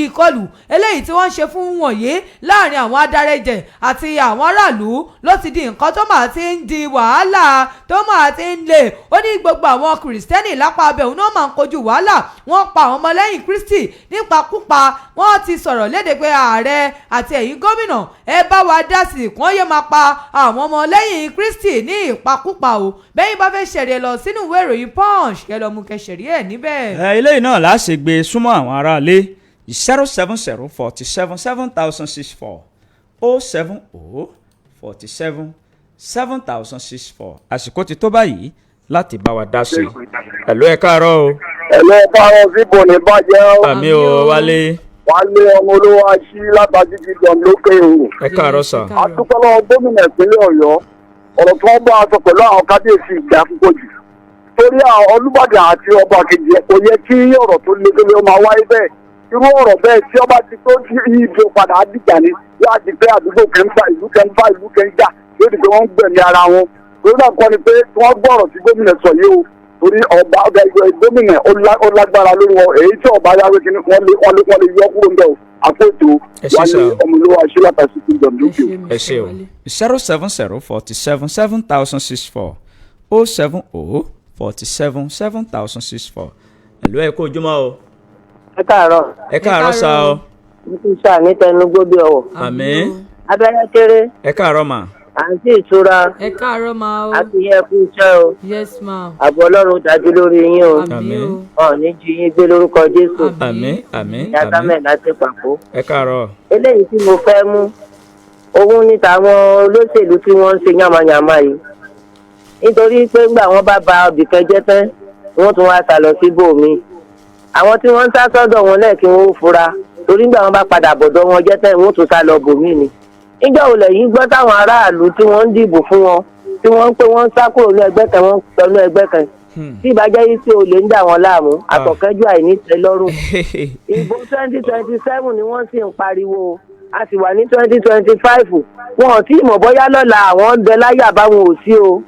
ìkọlù eléyìí tí wọ́n ń ṣe fún wọ̀nyí láàrin àwọn adarẹ̀jẹ̀ àti àwọn aráàlú ló ti di nǹkan tó máa ti ń di wàhálà tó máa ti ń lè. Ó ní gbogbo àwọn kìrìsìtẹ́nì lápá abẹ́hùn náà máa ń kojú wàhálà. Wọ́n pa àwọn ọmọlẹ́yìn Kristi nípakúpa. Wọ́n ti sọ̀rọ̀ léde pé ààrẹ àti ẹ̀yin gómìnà ẹ bá wa dá sí kán yé máa pa àwọn ọmọlẹ́yìn Kristi ní ìpakúpa o. Bẹ́yìn bá fẹ́ ṣẹ̀rí ẹ lọ sínú ìwé ìròyìn Punch kẹ́ lọ mú kẹ́ ṣẹ̀rí ẹ̀ níbẹ̀. Eléyìí náà láṣẹ gbé súnmọ́ àwọn aráalé 070 47 7064 070 47 7064. Àsìkò ti tó báyìí láti bá wa dá sí. Ẹ̀lú ẹ káàárọ̀ o. Ẹ̀lú ẹ káàárọ̀ síbò ní bàjẹ́ o. Àmì o Wálé. Wálé ọmọ olówó aṣí látàjú gígan lókè o. Ẹ káàárọ̀ sà. Àdúpẹ́ lọ́wọ́ gómìnà ìpínlẹ̀ Ọ̀yọ́ ọ̀rọ̀ tí wọ́n bá a sọ pẹ̀lú àwọn kábíyèsí ìgbà púpọ̀ jù. Torí àwọn Olúbàdàn àti ọba kejì kò yẹ kí ọ̀rọ̀ tó le tó lé máa wáyé bẹ́ẹ̀. Irú ọ̀rọ̀ bẹ́ẹ̀ tí ọba ti tó ìdí padà á dìjà ni yóò ti pé àdúgbò kẹ́ńbà ìlú kẹ́ńbà ìlú kẹ́ńjà yóò di pé wọ́n ń gbẹ̀mí ara wọn. Torí náà kọ́ ni pé tí wọ́n gbọ́ ọ̀rọ̀ tí gómìnà sọ yìí o torí ọba gómìnà ó lágbára lórí wọn èyí tí ọba yáwé kí wọ́n lè yọ kúrò ń bẹ̀ o àpótò wálé ọmọlúwa aṣíláta sí ti dọ̀m lókè. Ẹ ṣé o 070 47 7064 070 47 7064. Ẹ̀lú ẹ kú ojúmọ́ o. Ẹ káàárọ̀. Ẹ káàárọ̀ sá o. Mo ti sá ní tẹnugbó bí ọwọ́. Àmín. Abẹ́rẹ́ kéré. Ẹ káàárọ̀ mà. Àǹtí ìtura. Ẹ káàárọ̀ máa o. A ti yẹ kú iṣẹ́ o. Yes ma. Ààbò Ọlọ́run dájú lórí yín o. Àmín. Ọ̀ọ́ni jí yín gbé lórúkọ Jésù. Àmín àmín Ìyá Sámẹ̀ láti pàpọ̀. Ẹ káàárọ̀. Eléyìí tí mo fẹ́ mú òun ní tàwọn olóṣèlú tí wọ́n ń ṣe yàmàyàmà yìí. Nítorí pé ńgbà wọ́n bá ba ọbìkan jẹ́ tán wọ́n tún wá sá lọ síbòmíì. Àwọn tí wọ́n ń sá sọ́dọ̀ wọn lẹ́ẹ̀kí wọn ó fura torí ńgbà wọ́n bá padà bọ̀dọ̀ wọn jẹ́ tán wọ́n tún sá lọ bòmíì ni. Nígbà wo lẹ́yìn gbọ́ táwọn aráàlú tí wọ́n ń dìbò fún wọn tí wọ́n ń pé wọ́n ń sá kúrò ní ẹgbẹ́ kan wọ́n ń sọ ní ẹgbẹ́ kan tí ìbàjẹ́ yìí tí olè ń dà wọ́n láàmú àtọ̀kẹ́jọ́ àìnítẹ́lọ́rùn. Ìbò 2027 ni wọ́n sì ń pariwo a sì wà ní 2025 wọn ò tí ì mọ̀ bóyá lọ́la àwọn ń bẹ láyà báwọn ò sí o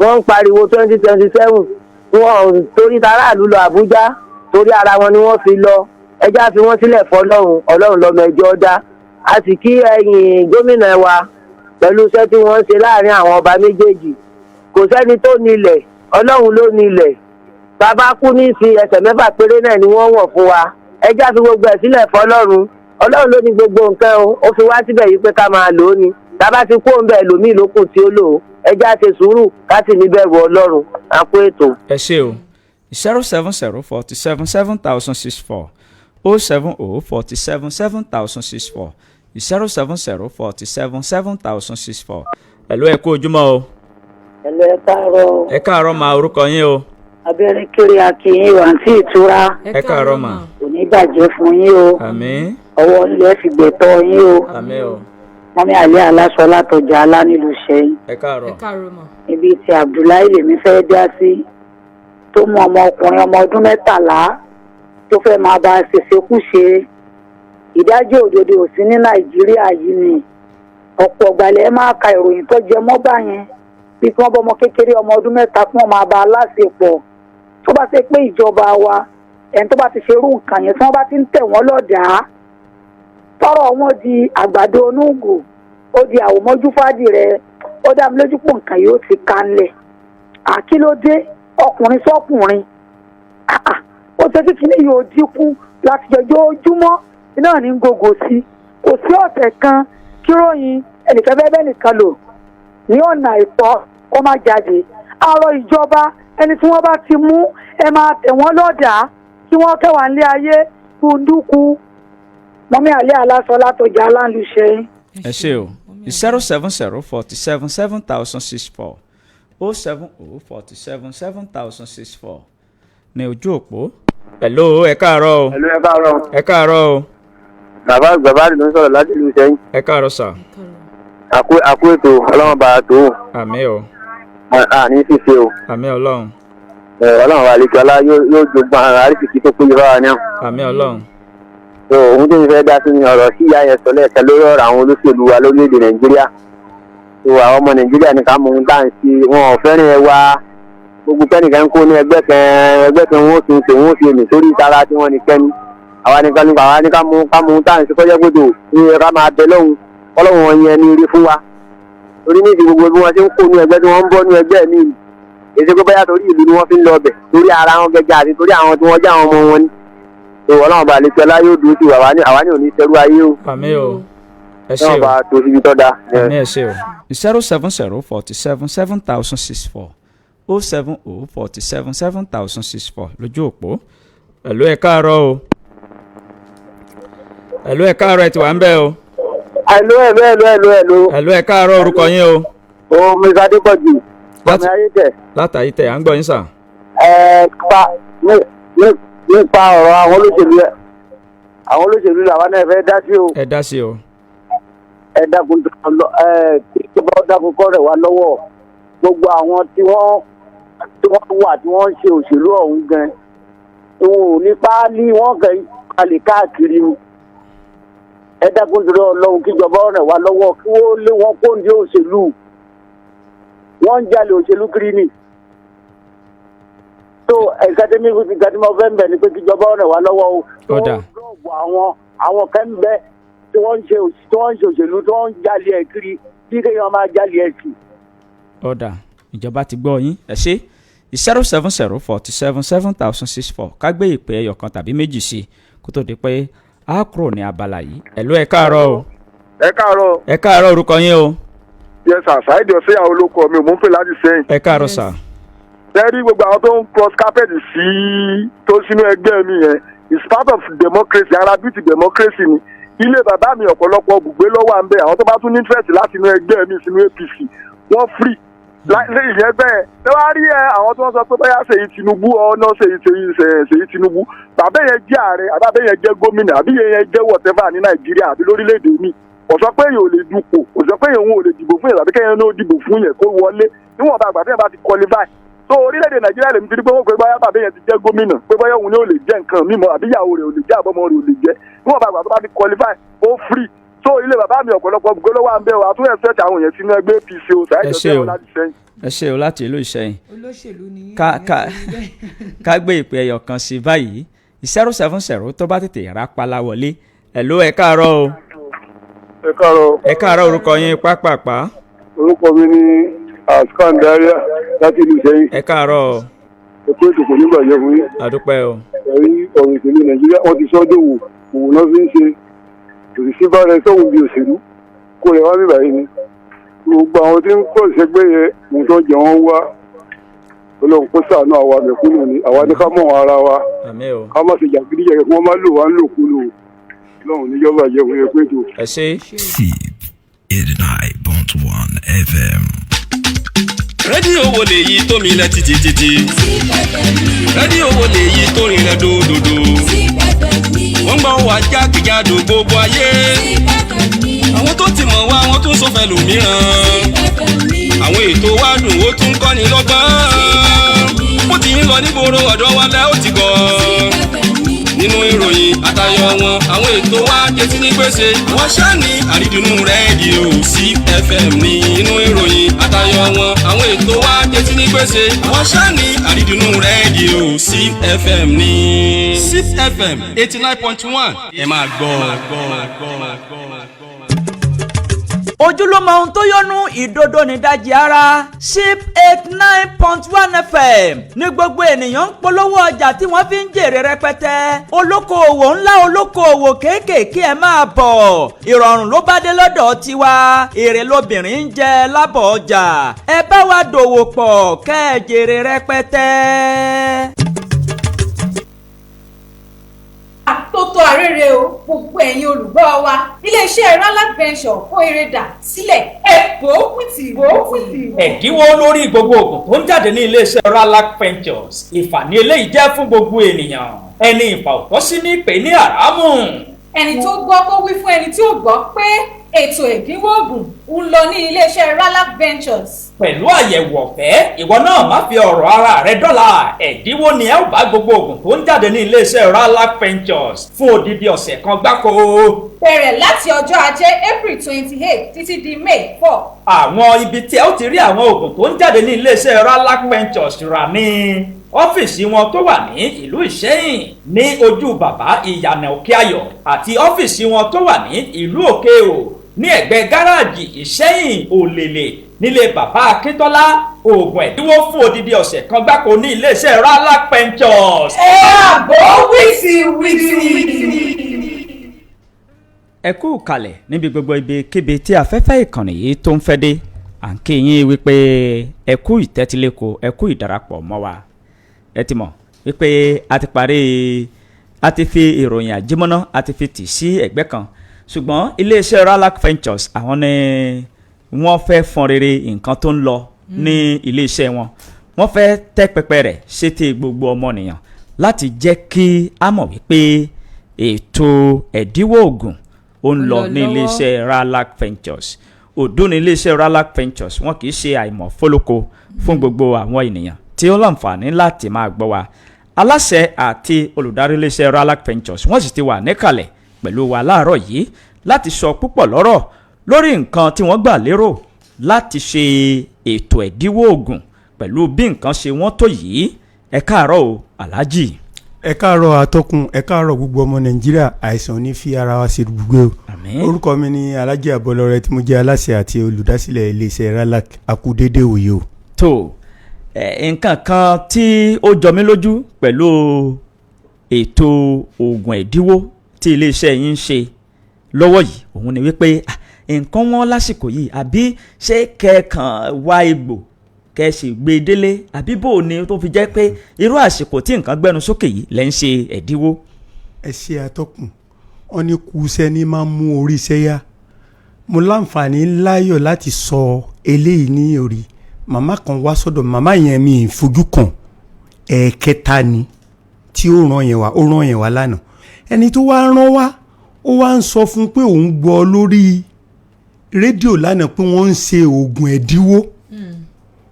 wọ́n ń pariwo 2027 wọn ò torí taráàlú lọ Àbújá torí ara wọn ni wọ́n fi lọ ẹjá fi wọ́n sílẹ̀ fọlọ́run Ọlọ́run lọ́mọ ẹjọ́ dá a sì kí ẹ̀yìn gómìnà wa pẹ̀lú iṣẹ́ tí wọ́n ń ṣe láàrin àwọn ọba méjèèjì kò sẹ́ni tó nílẹ̀ Ọlọ́run ló nílẹ̀ bàbá kú ní sí ẹsẹ̀ mẹ́fà péré náà ni wọ́n wọ̀ fún wa ẹjá fi gbogbo ẹ̀ sílẹ̀ fọlọ́run Ọlọ́run ló ní gbogbo nǹkan o ó fi wá síbẹ̀ yìí pé ká máa lò ó ni tàbá ti kó ń bẹ̀ lòmíì lókùn tí ó lò ó ẹjá ṣe sùúrù ká sì níbẹ̀rù Ọlọ́run àpò ètò. Ẹ ṣé o 070 47 7064 070 47 7064 070 47 7064. Ẹ̀lú ẹ kú ojúmọ́ o. Ẹ̀lú ẹ káàárọ̀. Ẹ káàárọ̀ ma orúkọ yín o. Abẹ́rẹ́ kéré akínyìn wà ní ìtura. Ẹ káàárọ̀ ma. Kò ní bàjẹ́ fún yín o. Àmín. Ọwọ́ ilé fi gbẹ̀tọ́ yín o. Àmín o. Wọ́n mi àlẹ́ aláṣọ látọjà alá nílùú Ṣẹ́yìn. Ẹ káàárọ̀. Ẹ káàárọ̀ ma. Ibi tí Abdullahi lèmi fẹ́ dá sí tó mú ọmọkùnrin ọmọ ọdún 13 tó fẹ́ máa bá ṣèṣekúṣe ìdájọ́ òdodo ò sí ní Nàìjíríà yìí ni ọ̀pọ̀ ọ̀gbàlẹ̀ máa ka ìròyìn tó jẹ mọ́ bá yẹn bí kí wọ́n bọ́ ọmọ kékeré ọmọ ọdún 3 fún ọmọ àbá aláṣepọ̀ tó bá ṣe pé ìjọba wa ẹni tó bá ti ṣe irú nǹkan yẹn tí wọ́n bá ti ń tẹ̀ wọ́n lọ́dàá tọ́rọ̀ wọn di àgbàdo onúgò ó di àwòmọ́jú fádì rẹ̀ ó dá mi lójú pò nǹkan yóò ti kanlẹ̀ àkílódé ọkùnrin sọ́kùnrin ó ṣe kí kíní yóò dínkù láti jọjọ́ ojúmọ́ iná ní gògò sí kò sí ọ̀sẹ̀ kan kíròyìn ẹnìkan bẹ́ẹ̀ nìkan lò ní ọ̀nà àìtọ́ kó má jáde àárọ̀ ìjọba ẹni tí wọ́n bá ti mú ẹ máa tẹ̀ wọ́n lọ́dàá kí wọ́n kẹwàá nílé ayé kúndùkú mọ́mí àlẹ́ aláṣọ látọjà aláǹlùṣe. Ẹ ṣé o 070 47 7064 070 47 7064 ní ojú òpó. Hello ẹ káàárọ̀ o. Hello ẹ káàárọ̀. Ẹ káàárọ̀ o. Bàbá Gbàbárì ló ń sọ̀rọ̀ láti ìlú Ṣẹ́yìn. Ẹ káàárọ̀ sà. Àkó ètò Ọlọ́run bá a tó. Àmín o. Àní ṣíṣe o. Àmín Ọlọ́run. ọlọ́run wa àlekọ́lá yóò jogún àrísìkí tó péye báwa náà. àmín ọlọ́run. so ohun tí mo fẹ́ dá sí ni ọ̀rọ̀ sí ìyá yẹn sọ lẹ́ẹ̀kan lórí ọ̀rọ̀ àwọn olóṣèlú wa lórílẹ̀‐èdè nàìjíríà. so àwọn ọmọ nàìjíríà ní ká mọ ohun tá à ń ṣe, wọn ò fẹ́ràn ẹ wá gbogbo kẹ́nìkan kó ní ẹgbẹ́ kan wọ́n ti ń ṣe wọ́n ti èmì sórí ìtara tí wọ́n ní kẹ́ni. àwa ní ká mọ ohun tá à ń ṣe kọ́jọ́ gbòdò ní ká máa bẹ lọ́hùn ọlọ́run wọn yẹn ní ire fún wa. torí ní ìdí gbogbo bí wọ́n ti ń kó ní ẹgbẹ́ tí wọ́n ń bọ́ ní ẹgbẹ́ mi èsì pé bóyá torí ìlú ni wọ́n fi ń lọ ọbẹ̀ torí ara wọn gẹ́gẹ́ àti torí àwọn tí wọ́n já àwọn ọmọ wọn ni. tó ọlọ́run bá lè tẹ́lá yóò dúró sí àwa ní òní sẹ́rú ayé o. àmín o. ẹ ṣé o. náà bá tó síbi tọ́ da. àmín ẹ ṣé o. 070477064 070477064 lójú òpó. ẹ̀lú ẹ̀ káàárọ̀ o. ẹ̀lú ẹ̀ káàárọ̀ ẹ̀ ti wà ń bẹ̀ o. ẹ̀lú ẹ̀lú ẹ̀ káàárọ̀ orúkọ yín o. o mr adépọ̀jù ọmọ ayé tẹ̀. látàyí tẹ̀ à ń gbọ́ yín sà. nípa ọ̀rọ̀ àwọn olóṣèlú làwọn náà fẹ́ dá sí o. ẹ dá sí o. ẹ dákun ìjọba dákun kọ́ rẹ̀ wá lọ́wọ́ gbogbo àwọn tí wọ́n wà tí wọ́n ń ṣe òṣèlú ọ̀hún gan wọn ò ní páálí wọn kàn kalẹ̀ káàkiri ni. ẹ dákun dúró ọlọ́run kíjọba rẹ̀ wá lọ́wọ́ kí wọ́n lé wọn kó ní òṣèlú wọ́n ń jalè òṣèlú kiri ni. so ẹ̀ka tí mo fẹ́ ń bẹ̀ ni pé kíjọba rẹ̀ wá lọ́wọ́ o. ọ̀dà àwọn kan ń bẹ tí wọ́n ń ṣe òṣèlú tí wọ́n ń jalè ẹ̀ kiri bí kéèyàn máa jalè ẹ̀ kì. ọ̀dà ìjọba ti gbọ́ yín ẹ ṣé 070477064 ká gbé ìpè ẹyọ kan tàbí méjì sí kó tó di pé a kúrò ní abala yìí. ẹ̀lú ẹ̀ káàárọ̀ o. ẹ káàárọ̀. ẹ káàárọ̀ orúkọ yín o. yes sir Saidi ọ̀sẹ̀yà olóko mi ò mú pè láti sẹ́yìn. ẹ káàárọ̀ sà. tẹ́rí gbogbo àwọn tó ń cross carpet sí tó sínú ẹgbẹ́ mi yẹn is part of democracy ara beauty democracy ni. ilé bàbá mi ọ̀pọ̀lọpọ̀ bùgbé lọ́wọ́ à ń bẹ̀ àwọn tó bá tún ní interest láti inú ẹgbẹ́ mi sínú APC wọ́n free ìyẹn bẹ́ẹ̀ ṣé wàá rí àwọn tí wọ́n sọ pé bóyá Seyi Tinubu ọ̀nà Seyi Tinubu tàbí yẹn jẹ́ ààrẹ àbí yẹn jẹ́ gómìnà àbí yẹn jẹ́ whatever ní Nàìjíríà àbí lórílẹ̀‐èdè mi kò sọ pé èèyàn ò lè dupò kò sọ pé èèyàn ò lè dìbò fún yẹn tàbí kẹ́yìn náà dìbò fún yẹn kó wọlé níwọ̀nba àgbà tí yẹn bá ti qualify so orílẹ̀‐èdè Nàìjíríà lèmi ti rí pé wọ́n pé bóyá bàbá yẹn ti jẹ́ gómìnà pé bóyá òun ni ò lè jẹ́ nǹkan mímọ́ àbí ìyàwó rẹ̀ ò lè jẹ́ àbọ̀mọ́ rẹ̀ ò lè jẹ́ níwọ̀nba àgbà tó bá ti qualify ó free so ilé bàbá mi ọ̀pọ̀lọpọ̀ gbólówó à ń bẹ̀ wá tún ẹ̀sẹ̀ àwọn èèyàn sínú ẹgbẹ́ APC o ṣáà ẹ ṣé o láti ìlú Ìṣẹ̀yìn. olóṣèlú ni ká gbé ìpè ẹyọ kan sí báyìí 070 tó bá tètè rápálá wọlé. ẹ̀lú ẹ̀ káàárọ̀ o. ẹ káàárọ̀. ẹ káàárọ̀ orúkọ yín pápápá. orúkọ mi ni askandaria láti ìlú Ìṣẹ̀yìn. ẹ káàárọ̀. ètò ìdìbò nígbà yẹn fún yín. àdúpẹ́ o. ẹ̀rí ọ̀rọ̀ ìṣèlú Nàìjíríà wọ́n ti sọ́dọ̀ òwò náà fi ń ṣe òṣìṣẹ́ bá rẹ sọ́hùn bí òṣèlú kó rẹ̀ wá bíbá yìí ni gbogbo àwọn tí ń kọ́ ìṣẹ́gbẹ́ yẹn ní tó jẹ wọ́n wá Ọlọ́run kó ṣàánú àwa mẹ̀kúnnù ni àwa ní ká mọ̀ wọn ara wa ká má ṣe jàgídíjẹ kí wọ́n má lò wá ń lòkulò Ọlọ́run níjọba jẹ́ fún yẹn pé jù. ẹ ṣé. 89.1 FM. rédíò wo lèyí tó milẹ̀ títí rédíò wo lèyí tó rinlẹ̀ dòdòdò wọ́n gbọ́ wá jákèjádò gbogbo ayé àwọn tó ti mọ̀ wá wọ́n tún sọ fẹ́ lòmíràn àwọn ètò wa dùn ó tún kọ́ni lọ́gbọ́n ó ti ń lọ nígboro ọ̀dọ́ wa lẹ́ ó ti gọ̀ nínú ìròyìn àtayọ̀ wọn àwọn ètò wa jẹ́sí ní gbèsè wọ́n ṣáà ní àrídùnnú rédíò FM ní inú ìròyìn àtayọ̀ wọn àwọn ètò wa jẹ́sí ní gbèsè wọ́n ṣáà ní àrídùnnú rédíò FM ní FM 89.1 ẹ máa gbọ́. ojúlówó ohun tó yọnu ìdodo nídajì ara ship 89.1 FM ní gbogbo ènìyàn ń polówó ọjà tí wọ́n fi ń jèrè rẹpẹtẹ olókoòwò ńlá olókoòwò kéékèèké ẹ máa bọ̀ ìrọ̀rùn ló bá dé lọ́dọ̀ tiwa èrè lobìnrin ń jẹ lábọ̀ ọjà ẹ bá wa dòwò pọ̀ kẹ́ ẹ jèrè rẹpẹtẹ. àtótó arére o gbogbo ẹ̀yin olùgbọ́ wa iléeṣẹ́ Ranse pension kó eré dà sílẹ̀ ẹ̀pọ̀ wìtì. ẹ̀dínwó lórí gbogbo oògùn tó ń jáde ní iléeṣẹ́ Ranse pensions ìfàní eléyìí jẹ́ fún gbogbo ènìyàn ẹni ìfà òtọ́ sí ní pè ní àràmù. ẹni tó gbọ́ kó wí fún ẹni tí ò gbọ́ pé ètò ẹ̀dínwó oògùn ń lọ ní iléeṣẹ́ Ralac Ventures. pẹ̀lú àyẹ̀wò ọ̀fẹ́ ìwọ náà má fi ọ̀rọ̀ ara rẹ dọ́là. ẹ̀dínwó ni ẹ ó bá gbogbo oògùn tó ń jáde ní iléeṣẹ́ Ralac Ventures fún odidi ọ̀sẹ̀ kan gbáko. bẹ̀rẹ̀ láti ọjọ́ ajé April 28 títí di May 4. àwọn ibi tí ẹ ó ti rí àwọn oògùn tó ń jáde ní iléeṣẹ́ Ralac Ventures rà ní ọ́fíìsì wọn tó wà ní ìlú Ìṣẹ́yìn ní ojú bàbá ìyànà Òkè Ayọ̀ àti ọ́fíìsì wọn tó wà ní ìlú Òkè Ò ní ẹ̀gbẹ́ gáràjì Ìṣẹ́yìn Òlèlè nílé bàbá Akíntọ́lá. oògùn ẹ̀dínwó fún odidi ọ̀sẹ̀ kan gbáko ní iléeṣẹ́ Ralac Ventures. ẹ àbọ̀ wìtìwìtì. ẹ kú kalẹ̀ níbi gbogbo ibikíbi tí afẹ́fẹ́ ìkànnì yìí tó ń fẹ́ dé. à ń kí yín wípé ẹ kú ìtẹ́tíléko ẹ kú ìdarapọ̀ mọ́ wa. ẹ ti mọ̀ wípé a ti fi ìròyìn àjímọ́ná a ti fi tì sí ẹ̀gbẹ́ kan ṣùgbọ́n iléeṣẹ́ Ralac Ventures àwọn ni wọ́n fẹ́ fọn rere nǹkan tó ń lọ ní iléeṣẹ́ wọn. wọ́n fẹ́ tẹ́ pẹpẹ rẹ̀ sétí gbogbo ọmọnìyàn láti jẹ́ kí a mọ̀ wípé ètò ẹ̀dínwó oògùn ó ń lọ ní iléeṣẹ́ Ralac Ventures. òdú ní iléeṣẹ́ Ralac Ventures wọn kì í ṣe àìmọ̀ fólókó fún gbogbo àwọn ènìyàn tí ó láǹfààní láti máa gbọ́ wa. aláṣẹ àti olùdarí iléeṣẹ́ Ralac Ventures wọ́n sì ti wà níkàlẹ̀ pẹ̀lú wa láàárọ̀ yìí láti sọ púpọ̀ lọ́rọ̀ lórí nǹkan tí wọ́n gbà lérò láti ṣe ètò ẹ̀dínwó oògùn pẹ̀lú bí nǹkan ṣe wọ́n tó yìí. ẹ káàárọ̀ o Alhaji. ẹ káàárọ̀ atọ́kùn, ẹ káàárọ̀ gbogbo ọmọ Nàìjíríà. àìsàn ní fi ara wa ṣe gbogbo o. orúkọ mi ni Alhaji Abolore tí mo jẹ́ aláṣẹ àti olùdásílẹ̀ iléeṣẹ́ Ralac. akúdédé òye o. tó nǹkan kan tí ó jọ mí lójú pẹ̀lú ètò oògùn ẹ̀dínwó tí iléeṣẹ́ yín ń ṣe lọ́wọ́ yìí òun ni wípé nǹkan wọn lásìkò yìí àbí ṣé kẹ́ẹ̀kan wá egbò kẹ́ẹ̀sì gbé délé àbí bò ní tó fi jẹ́ pé irú àsìkò tí nǹkan gbẹnu sókè yìí lẹ́ ń ṣe ẹ̀dínwó. ẹ ṣe atọ́kùn, wọn ní kùsẹ́ ní máa ń mú orí iṣẹ́ yá. mo láǹfààní láyọ̀ láti sọ eléyìí ní orí màmá kan wá sọ́dọ̀ màmá yẹn mi fojú kàn ẹ̀ẹ̀kẹta ni tí ó ràn yẹn wá lánàá. ẹni tó wá rán wá ó wá ń sọ fún pé òun gbọ́ lórí rédíò lánàá pé wọ́n ń ṣe oògùn ẹ̀dínwó.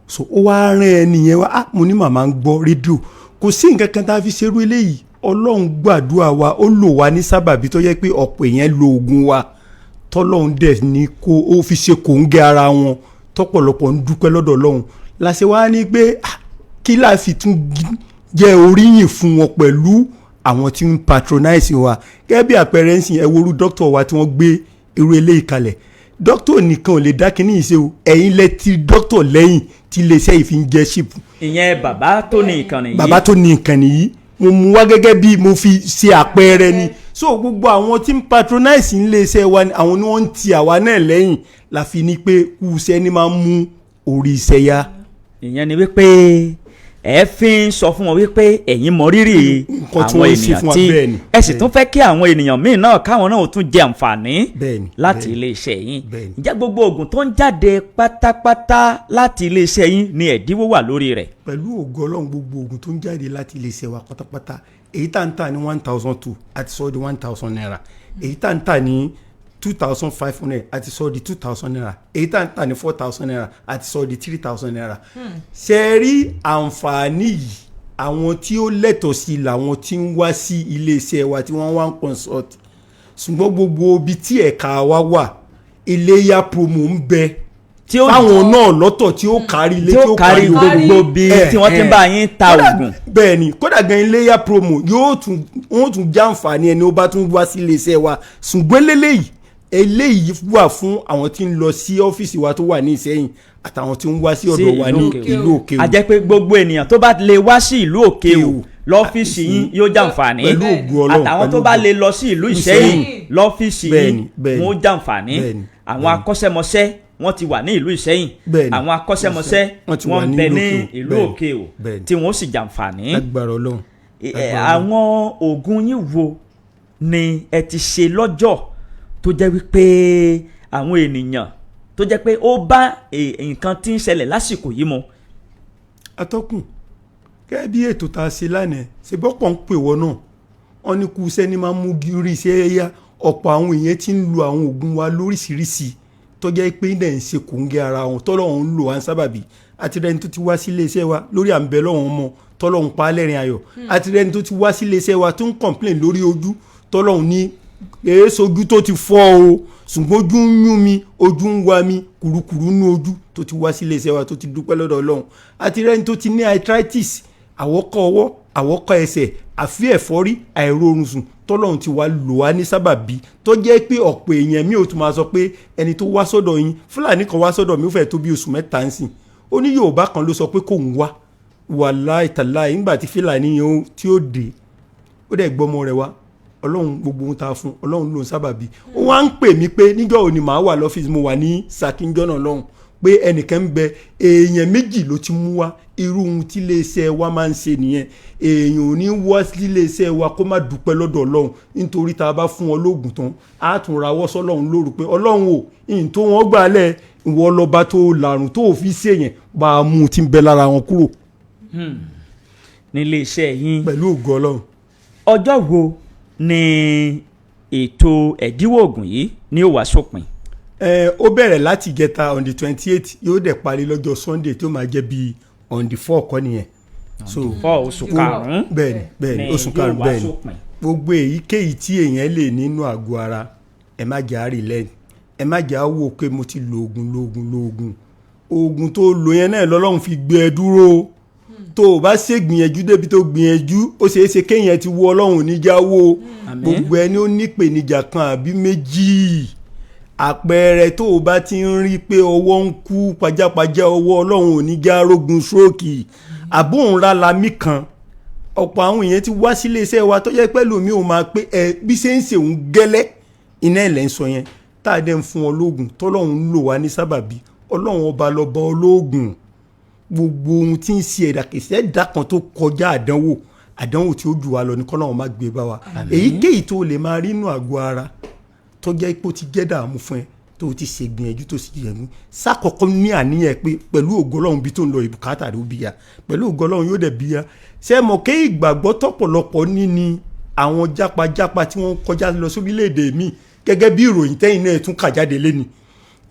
so ó wá rán ẹni yẹn wá mo ní màmá ń gbọ́ rédíò kò sí nǹkan kan tá a fi ṣerú eléyìí. Ọlọ́run gbàdúrà wa ó lò wá ní sábàbí tó yẹ pé ọ̀pọ̀ èèyàn lo oògùn wa tọ́lọ́run dẹ̀ ní kó ó fi ṣe kòńgẹ́ ara wọn tọ́pọ̀lọpọ̀ ń dúpẹ́ lọ́dọ̀ Ọlọ́run. láṣẹ wá ní pé kí láà fi tún jẹ́ oríyìn fún wọn pẹ̀lú àwọn tí ń patronize wa. gẹ́gẹ́ bí àpẹẹrẹ ń sìn ẹ̀wòrú dókítà wa tí wọ́n gbé irú eléyìí kalẹ̀. dókítà nìkan ò lè dá kínní ìṣe o, ẹ̀yin lẹ ti dókítà lẹ́yìn tí iléeṣẹ́ yìí fi ń jẹ́ ṣìpù. ìyẹn bàbá tó ní ìkànnì yìí. bàbá tó ní ìkànnì yìí mo mú wá gẹ́gẹ́ bí mo fi ṣe àpẹẹrẹ ni. so gbogbo àwọn tí ń patronize iléeṣẹ́ wa àwọn ni wọ́n ń ti àwa náà lẹ́yìn la fi ní pé kùsẹ́ ni máa ń mú orí iṣẹ́ yá. ìyẹn ni wípé ẹ fi ń sọ fún wọn wípé ẹ̀yin mọ rírì àwọn ènìyàn tí ẹ sì tún fẹ́ kí àwọn ènìyàn míì náà káwọn náà tún jẹ àǹfààní láti iléeṣẹ́ yín. ǹjẹ́ gbogbo oògùn tó ń jáde pátápátá láti iléeṣẹ́ yín ni ẹ̀dínwó wà lórí rẹ̀? pẹ̀lú ògo Ọlọ́run gbogbo oògùn tó ń jáde láti iléeṣẹ́ wa pátápátá èyí tá ń tà ní 1,200 àti sọ di 1,000 naira, èyí tá ń tà ní 2,500 àti sọ di 2,000 naira, èyí tá ń tà ní 4,000 naira àti sọ di 3,000 naira. ṣe rí àǹfààní yìí àwọn tí ó lẹ́tọ̀ọ́ sí làwọn tí ń wá sí iléeṣẹ́ wa tí wọ́n wá ń consult. ṣùgbọ́n gbogbo ibi tí ẹ̀ka wa wà iléyà promo ń bẹ fáwọn náà lọ́tọ̀ tí ó kárí ilé tí ó kárí gbogbo bí tí wọ́n ti ń bá yín ta oògùn. bẹ́ẹ̀ ni kódà gan iléyà promo wọ́n tún jàǹfààní ẹni ó bá tún wá sí iléeṣẹ́ wa. ṣùgbọ́n eléyìí wà fún àwọn tí ń lọ sí ọ́fíìsì wa tó wà ní Ìṣẹ́yìn àtàwọn tí ń wá sí ọ̀dọ̀ wa ní ìlú Òkè-Ò. a jẹ́ pé gbogbo ènìyàn tó bá lè wá sí ìlú Òkè-Ò lọ́fíìsì yín yóò jàǹfààní àtàwọn tó bá lè lọ sí ìlú Ìṣẹ́yìn lọ́fíìsì yín wọ́n jàǹfààní. àwọn akọ́ṣẹ́mọṣẹ́ wọ́n ti wà ní ìlú Ìṣẹ́yìn, àwọn akọ́ṣẹ́mọṣẹ́ wọ́n ń bẹ ní ìlú Òkè-Ò tí wọ́n sì jàǹfààní. àwọn oògùn yín wo ni ẹ ti ṣe lọ́jọ́ tó jẹ́ wípé àwọn ènìyàn tó jẹ́ pé ó bá nǹkan tí ń ṣẹlẹ̀ lásìkò yìí mu? atọ́kùn gẹ́gẹ́ bí ètò tá a ṣe lánàá ṣe bọ́pọ̀ ń pè wọ́n náà wọ́n ní kú iṣẹ́ ní máa mú gírí iṣẹ́ yá ọ̀pọ̀ àwọn èèyàn ti ń lo àwọn oògùn wa lóríṣiríṣi tó jẹ́ pé ń dẹ̀ ń ṣe kòńgẹ́ ara wọn tọ́lọ́run ń lò wá ń sábàbí àti rẹni tó ti wá sí iléeṣẹ́ wa lórí àǹbẹ̀lọ́wọ̀n ọmọ tọ́lọ́run pa á lẹ́rìn ayọ̀ àti rẹni tó ti wá sí iléeṣẹ́ wa tó ń complain lórí ojú tọ́lọ́run ní èso ojú tó ti fọ́ o ṣùgbọ́n ojú ń yún mi ojú ń wa mi kùrukùru ní ojú tó ti wá sí iléeṣẹ́ wa tó ti dúpẹ́ lọ́dọ̀ Ọlọ́run àti rẹni tó ti ní arthritis àwọ̀kọ́ ọwọ́ àwọ̀kọ́ ẹsẹ̀ àfi ẹ̀fọ́rí àìróorun sùn tọ́lọ́run ti wá lò wá ní sábàbí tó jẹ́ pé ọ̀pọ̀ èèyàn mi ò tún máa sọ pé ẹni tó wá sọ́dọ̀ yín Fúlàní kan wá sọ́dọ̀ mi ó fẹ́ tó bí oṣù mẹ́ta ń sìn ó ní Yorùbá kan ló sọ pé kò ń wá wàláì tàláì nígbà tí Fúlàní yẹn tí ó dé ó dẹ̀ gbọ́mọ rẹ̀ wá Ọlọ́run gbogbo ohun tá a fún Ọlọ́run ló ń sábàbí ó wá ń pè mí pé níjọ́ òní màá wà lọ́fíìsì mo wà ní sàkínjọ́ náà lọ́hùn pé ẹnìkan ń bẹ èèyàn méjì ló ti mú wá irú ohun tí iléeṣẹ́ wa máa ń ṣe nìyẹn èèyàn ò ní wá sí iléeṣẹ́ wa kó má dúpẹ́ lọ́dọ̀ Ọlọ́run nítorí tá a bá fún wọn lóògùn tán á tún rawọ́ sọ́lọ́run lóru pé Ọlọ́run ò ìyìn tó wọ́n gbà lẹ̀ ìwọ lọ́ba tó làrùn tó fi ṣèyàn bá a mú un tí ń bẹ lára wọn kúrò. nílé iṣẹ́ yín pẹ̀lú ògo Ọlọ́run. ọjọ́ wo ni ètò ẹ̀dínwó oògùn yìí ni ó wá sópin? Ó bẹ̀rẹ̀ láti ìjẹta on the 28 yóò dẹ̀ parí lọ́jọ́ Sunday tó máa jẹ́ bíi on the 4 kọ́ nìyẹn. so 4 oṣù karùn-ún bẹ́ẹ̀ni oṣù karùn-ún bẹ́ẹ̀ni gbogbo èyíkéyìí tí èèyàn lè nínú àgọ́ ara ẹ má jẹ́ àárí lẹ́yìn ẹ má jẹ́ àwò pé mo ti lo oògùn tó lo yẹn náà lọ́lọ́run fi gbé ẹ dúró tó o bá ṣe gbìyànjú débi tó gbìyànjú ó ṣeé ṣe kéèyàn ti wo Ọlọ́run níjàwó gbogbo ẹni ó nípèníjà kan àbí méjì àpẹẹrẹ tó o bá ti ń rí pé ọwọ́ ń kú pajápajá ọwọ́ Ọlọ́run ò ní já rógun stroke àbóhùnra lamí kan ọ̀pọ̀ àwọn èèyàn ti wá sílé iṣẹ́ wa tó jẹ́ pẹ́lú mi ò máa pé bí ṣe ń ṣe òun gẹ́lẹ́ iná ẹ̀lẹ́ ń sọ yẹn tá a dẹ̀ ń fún ọlọ́gùn tọ́lọ́run ń lò wá ní sábàbí Ọlọ́run ọba lọ́ba ọlọ́gùn gbogbo ohun tí ń ṣe ẹ̀dá kìsẹ́ ẹ̀dá kan tó kọjá àdánwò tí ó jù wá lọ ní kọ́nà wọn má gbé bá wa èyíkéyìí tó lè máa rí inú àgọ́ ara tó jẹ́ pé ó ti jẹ́ dààmú fún ẹ tó ti ṣe gbìyànjú tó sì yẹnu sákọ̀ọ́kọ́ ní àníyàn pé pẹ̀lú ògo Ọlọ́run bí tó ń lọ ìbùkátà ló bí ya pẹ̀lú ògo Ọlọ́run yóò dẹ̀ bí ya ṣé mọ̀ ké ìgbàgbọ́ tọ́pọ̀lọpọ̀ ní àwọn jápajàpa tí wọ́n kọjá lọ sórílẹ̀-èdè mi gẹ́gẹ́ bí ìròyìn tẹ́yìn náà tún kà jáde lẹ́ni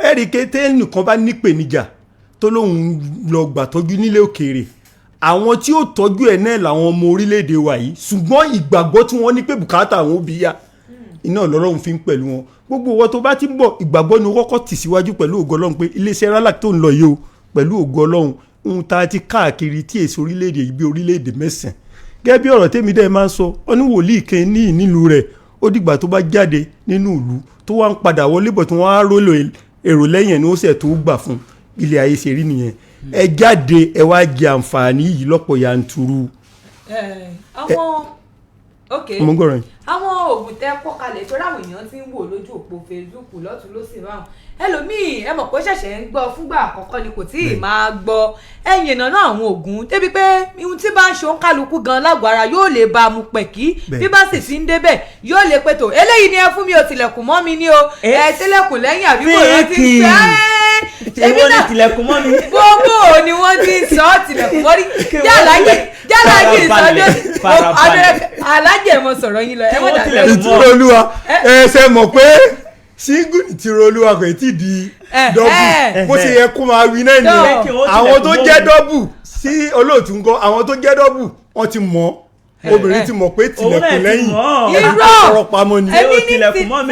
ẹ̀rí kété nìkan bá nípèníjà tó lóun lọ gbàtọ́jú nílé òkèèrè àwọn tí ó tọ́jú ẹ̀ náà làwọn ọmọ orílẹ̀-èdè wa yìí ṣùgbọ́n ìgbàgbọ́ tí wọ́n ní pé bùkátà àwọn òbí ya iná Ọlọ́run fi ń pẹ̀lú wọn gbogbo wọn tó bá ti ń bọ̀ ìgbàgbọ́ ni kọ́kọ́ tì síwájú pẹ̀lú ògo Ọlọ́run pé iléeṣẹ́ Ralac tó ń lọ yìí o pẹ̀lú ògo Ọlọ́run ohun tá a ti káàkiri tí èso orílẹ̀-èdè yìí bí orílẹ̀-èdè 9 gẹ́gẹ́ bí ọ̀rọ̀ tèmi dẹ́ máa ń sọ ọ ní wòlíì kan ní nílùú rẹ̀ ó dìgbà tó bá jáde nínú ìlú tó wá ń padà wọlé bọ̀ tí wọ́n á rólò èrò lẹ́yìn ni ó sẹ̀ tó gbà fún ilé ayé ṣe rí nìyẹn ẹ jáde ẹ wá jẹ àǹfààní yìí lọ́pọ̀ yanturu. àwọn oògùn tẹ́ kọ́ kalẹ̀ tó ráwọn èèyàn ti ń wò lójú òpó Facebook lọ́tún lọ́sìn báwọn ẹlòmíì ẹ mọ̀ pé ṣẹ̀ṣẹ̀ ń gbọ́ fúngbà àkọ́kọ́ ni kò tí ì máa gbọ́ ẹ̀yìn ìnáná àwọn oògùn débi pé ihun tí bá ń ṣe òǹkálukú gan lágọ̀ọ́ ara yóò lè bá a mú pẹ̀kí bí bá sì ti ń débẹ̀ yóò lè pé tó eléyìí ni ẹ fún mi ò tilẹ̀kùn mọ́ mi ní o ẹ tilẹ̀kùn lẹ́yìn àbí kò lọ ti ń fẹ́ èwo ni tilẹ̀kùn mọ́ mi. gbogbo ni wọ́n ti ń sọ tilẹ̀kùn mọ́rí jálàyé alájẹ mo sọ̀rọ̀ yín lọ ẹ mọ̀ dàgbà. ìtura Olúwa ẹ ṣe mọ̀ pé single ìtura Olúwa kò tí di dọ́bù bó ṣe yẹ kó máa wí náà nìyẹn àwọn tó jẹ́ dọ́bù sí olóòtú ńkọ́ àwọn tó jẹ́ dọ́bù wọ́n ti mọ̀ obìnrin ti mọ̀ pé tilẹ̀kùn lẹ́yìn ọ̀rọ̀ pamọ́ ni. èmi ní tilẹ̀kùn wọ́n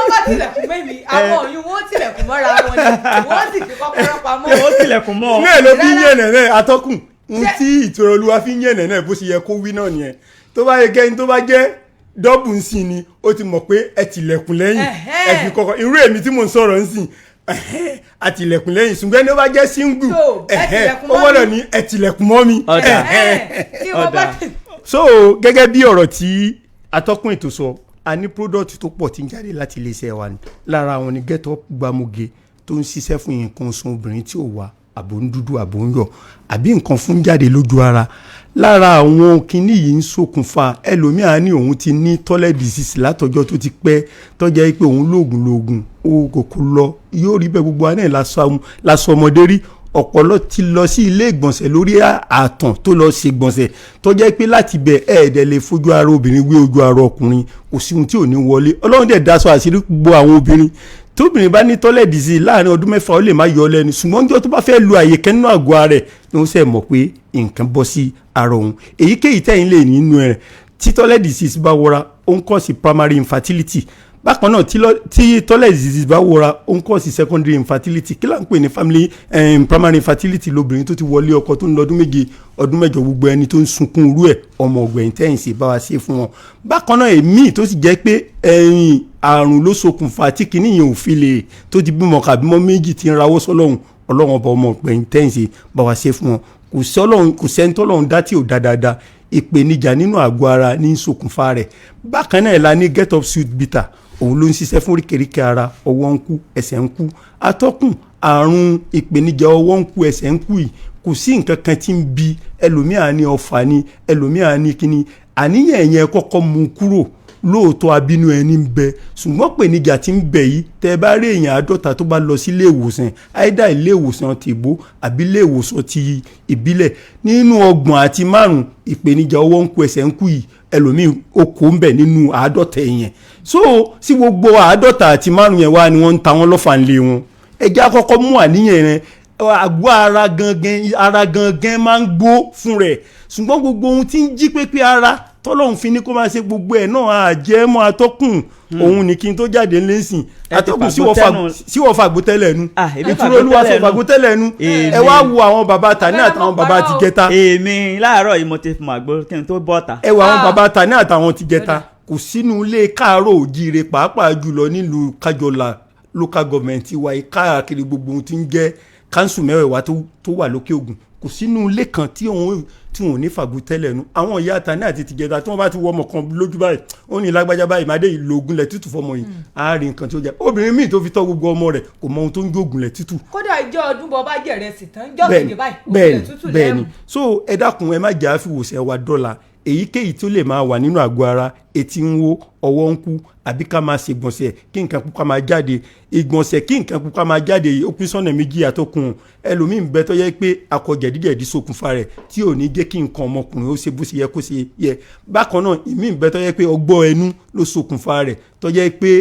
bá tilẹ̀kùn mẹ́mi àwọn òyìn wọ́n tilẹ̀kùn mọ́ra wọn ni wọ́n sì fi kọ́kọ́rọ́ pamọ́. wọ́n tilẹ̀kùn mọ́. náà ló fi ń yẹ̀nẹ̀ náà atọ́kùn n tí ìtura Olúwa fi ń yẹ̀nẹ̀ náà bó ṣe yẹ kó wí náà nìyẹn tó bá yẹ kẹ́ni tó bá jẹ́ dọ́bù ń sìn ni ó ti mọ̀ pé ẹ tilẹ̀kùn lẹ́yìn ẹ fi kọ́kọ́ irú èmi tí mò ń sọ̀rọ̀ ń sìn àtìlẹ̀kùn lẹ́yìn ṣùgbọ́n ẹni ó bá jẹ́ single ó gbọ́dọ̀ ní ẹ tilẹ̀kùn mọ́ mi. so gẹ́gẹ́ bí ọ̀rọ̀ tí atọ́kùn ètò sọ a ní product tó pọ̀ tí ń jáde láti iléeṣẹ́ wa ni lára àwọn ni get up gbamoge tó ń ṣiṣẹ́ fún nǹkan oṣù obìnrin tí ò wá àbò ń dúdú àbò ń yọ àbí nǹkan fún jáde lójú ara lára àwọn kinní yìí ń ṣokùnfà ẹlòmíà ní òun ti ní toilet disease látọjọ́ tó ti pẹ́ tọ́jà pé òun lóògùn o kò lọ yóò rí bẹ́ẹ̀ gbogbo àná lásọ ọmọdé rí ọ̀pọ̀lọ́ ti lọ sí ilé ìgbọ̀nsẹ̀ lórí ààtàn tó lọ ṣe gbọ̀nsẹ̀ tó jẹ́ pé láti bẹ̀ ẹ̀ẹ́dẹ̀ lè fojú ara obìnrin wé ojú ara ọkùnrin kò sí ohun tí ò ní wọlé ọlọ́run dẹ̀ daṣọ àṣírí gbogbo àwọn obìnrin tóbìnrin bá ní toilet disease láàrin ọdún mẹ́fà ó lè má yọ lẹ́nu ṣùgbọ́n ọjọ́ tó bá fẹ́ lu àyè kẹ́nu àgọ́ ara rẹ̀ ni wọ́n sẹ̀ mọ̀ pé nǹkan bọ́ sí ara òun èyíkéyìí tẹ̀yìn lè nínú rẹ̀ tí toilet disease bá wọra ó ń kọ́ sí primary infertility bákan náà tí toilet disease bá wọra ó ń kọ́ sí secondary infertility kí là ń pè ní family primary infertility lóbìnrin tó ti wọlé ọkọ tó ń lọ ọdún méje ọdún mẹ́jọ gbogbo ẹni tó ń sunkún irú ẹ̀ ọmọ ọ̀gbẹ̀yìn tẹ̀yìn sí bá wa ṣe fún wọn bákan náà èmi tó sì jẹ́ pé àrùn ló ṣokùnfà tí kìíní yẹn ò fi lè tó ti bímọ kàbímọ méjì tí ń rawọ́ sọ́lọ́hún ọlọ́run ọba ọmọ ọ̀gbẹ̀yìn tẹ̀yìn sí bá wa ṣe fún wọn kò sẹ́ni tọ́lọ́run dá tí ò dáadáa ìpèníjà nínú àgọ́ ara ní ṣokùnfà rẹ̀ bákan náà la ní get up sweet bitter òun ló ń ṣiṣẹ́ fún oríkèéríkèé ara ọwọ́ ń kú ẹsẹ̀ ń kú atọ́kùn àrùn ìpèníjà ọwọ́ ń kú ẹsẹ̀ ń kú yìí kò sí nǹkan kan tí ń bi ẹlòmíà ní ọfà ni ẹlòmíà ní kíní àníyàn yẹn kọ́kọ́ mú kúrò lóòótọ́ abínú ẹni ń bẹ ṣùgbọ́n pèníjà tí ń bẹ yìí tẹ́ bá rí èèyàn 50 tó bá lọ sí ilé ìwòsàn àìdá ilé ìwòsàn ti ìbò àbí ilé ìwòsàn ti ìbílẹ̀ nínú 30 àti 5 ìpèníjà ọwọ́ ń kú ẹsẹ̀ ń kú yìí ẹlòmíì okò ń bẹ nínú 50 èèyàn so sí gbogbo 50 àti 5 yẹn wá ni wọ́n ń ta wọ́n lọ́fà ńlẹ̀ wọn ẹjẹ́ àkọ́kọ́ mú àníyàn rẹ̀ àgọ́ ara gangan máa ń gbó fún rẹ̀ ṣùgbọ́n gbogbo ohun tí ń jí pépé ara tọ́lọ́hún fi ní kó máa ṣe gbogbo ẹ̀ náà àjẹmọ́ atọ́kùn òun ní kí n tó jáde lẹ́sìn atọ́kùn síwọ́ fàgbótẹ́lẹ̀ nu ìtura olúwa sọ fàgbótẹ́lẹ̀ nu ẹ wá wo àwọn bàbá Tani àtàwọn bàbá ti jẹta. èmi láàárọ̀ yìí mo ti fún àgbo kí n tó bọ́ ta. ẹ wo àwọn bàbá Tani àtàwọn ti jẹta kò sínú ilé káàárọ̀ òjíire pàápàá jùlọ nílùú kájọlà local government wa káàkiri gbogbo ohun tí ń jẹ́ kánsù mẹ́wẹ̀ẹ́wá tó wà lókè ògùn kò sínú ilé kan tí wọn ò ní fàgbó tẹ́lẹ̀ nu àwọn ìyá Tani àti tìjẹta tí wọ́n bá ti wọ ọmọ kan lójú báyìí ó ní lágbájá báyìí má dé ìlò ogun lẹ̀ tútù fọmọ yìí àárín nǹkan tí ó jẹ obìnrin míì tó fi tọ́ gbogbo ọmọ rẹ̀ kò mọ ohun tó ń jó ogun lẹ̀ tútù. kódà ìjọ ọdún bọ́ bá jẹ̀rẹ̀ sí tán jọ́ kejì báyìí ogun lẹ̀ tútù lẹ́rù. bẹ́ẹ̀ni so ẹ dákun ẹ má jà á fi wòsàn wa dọ́là èyíkéyìí tó lè máa wà nínú àgọ́ ara etí ń wó ọwọ́ ń kú àbí ká máa ṣe ìgbọ̀nsẹ̀ kí nǹkan pupa máa jáde ìgbọ̀nsẹ̀ kí nǹkan pupa máa jáde ó pín sọ́nà méjì àtọkùn ẹlòmíì ń bẹ tó yẹ pé akọ jẹ̀díjẹ̀dí ṣokùnfà rẹ̀ tí ò ní jẹ́ kí nǹkan ọmọkùnrin ó ṣe bó ṣe yẹ kó ṣe yẹ bákan náà ìmíì ń bẹ tó yẹ pé ọgbọ́ ẹnu ló ṣokùnfà rẹ̀ tó yẹ pé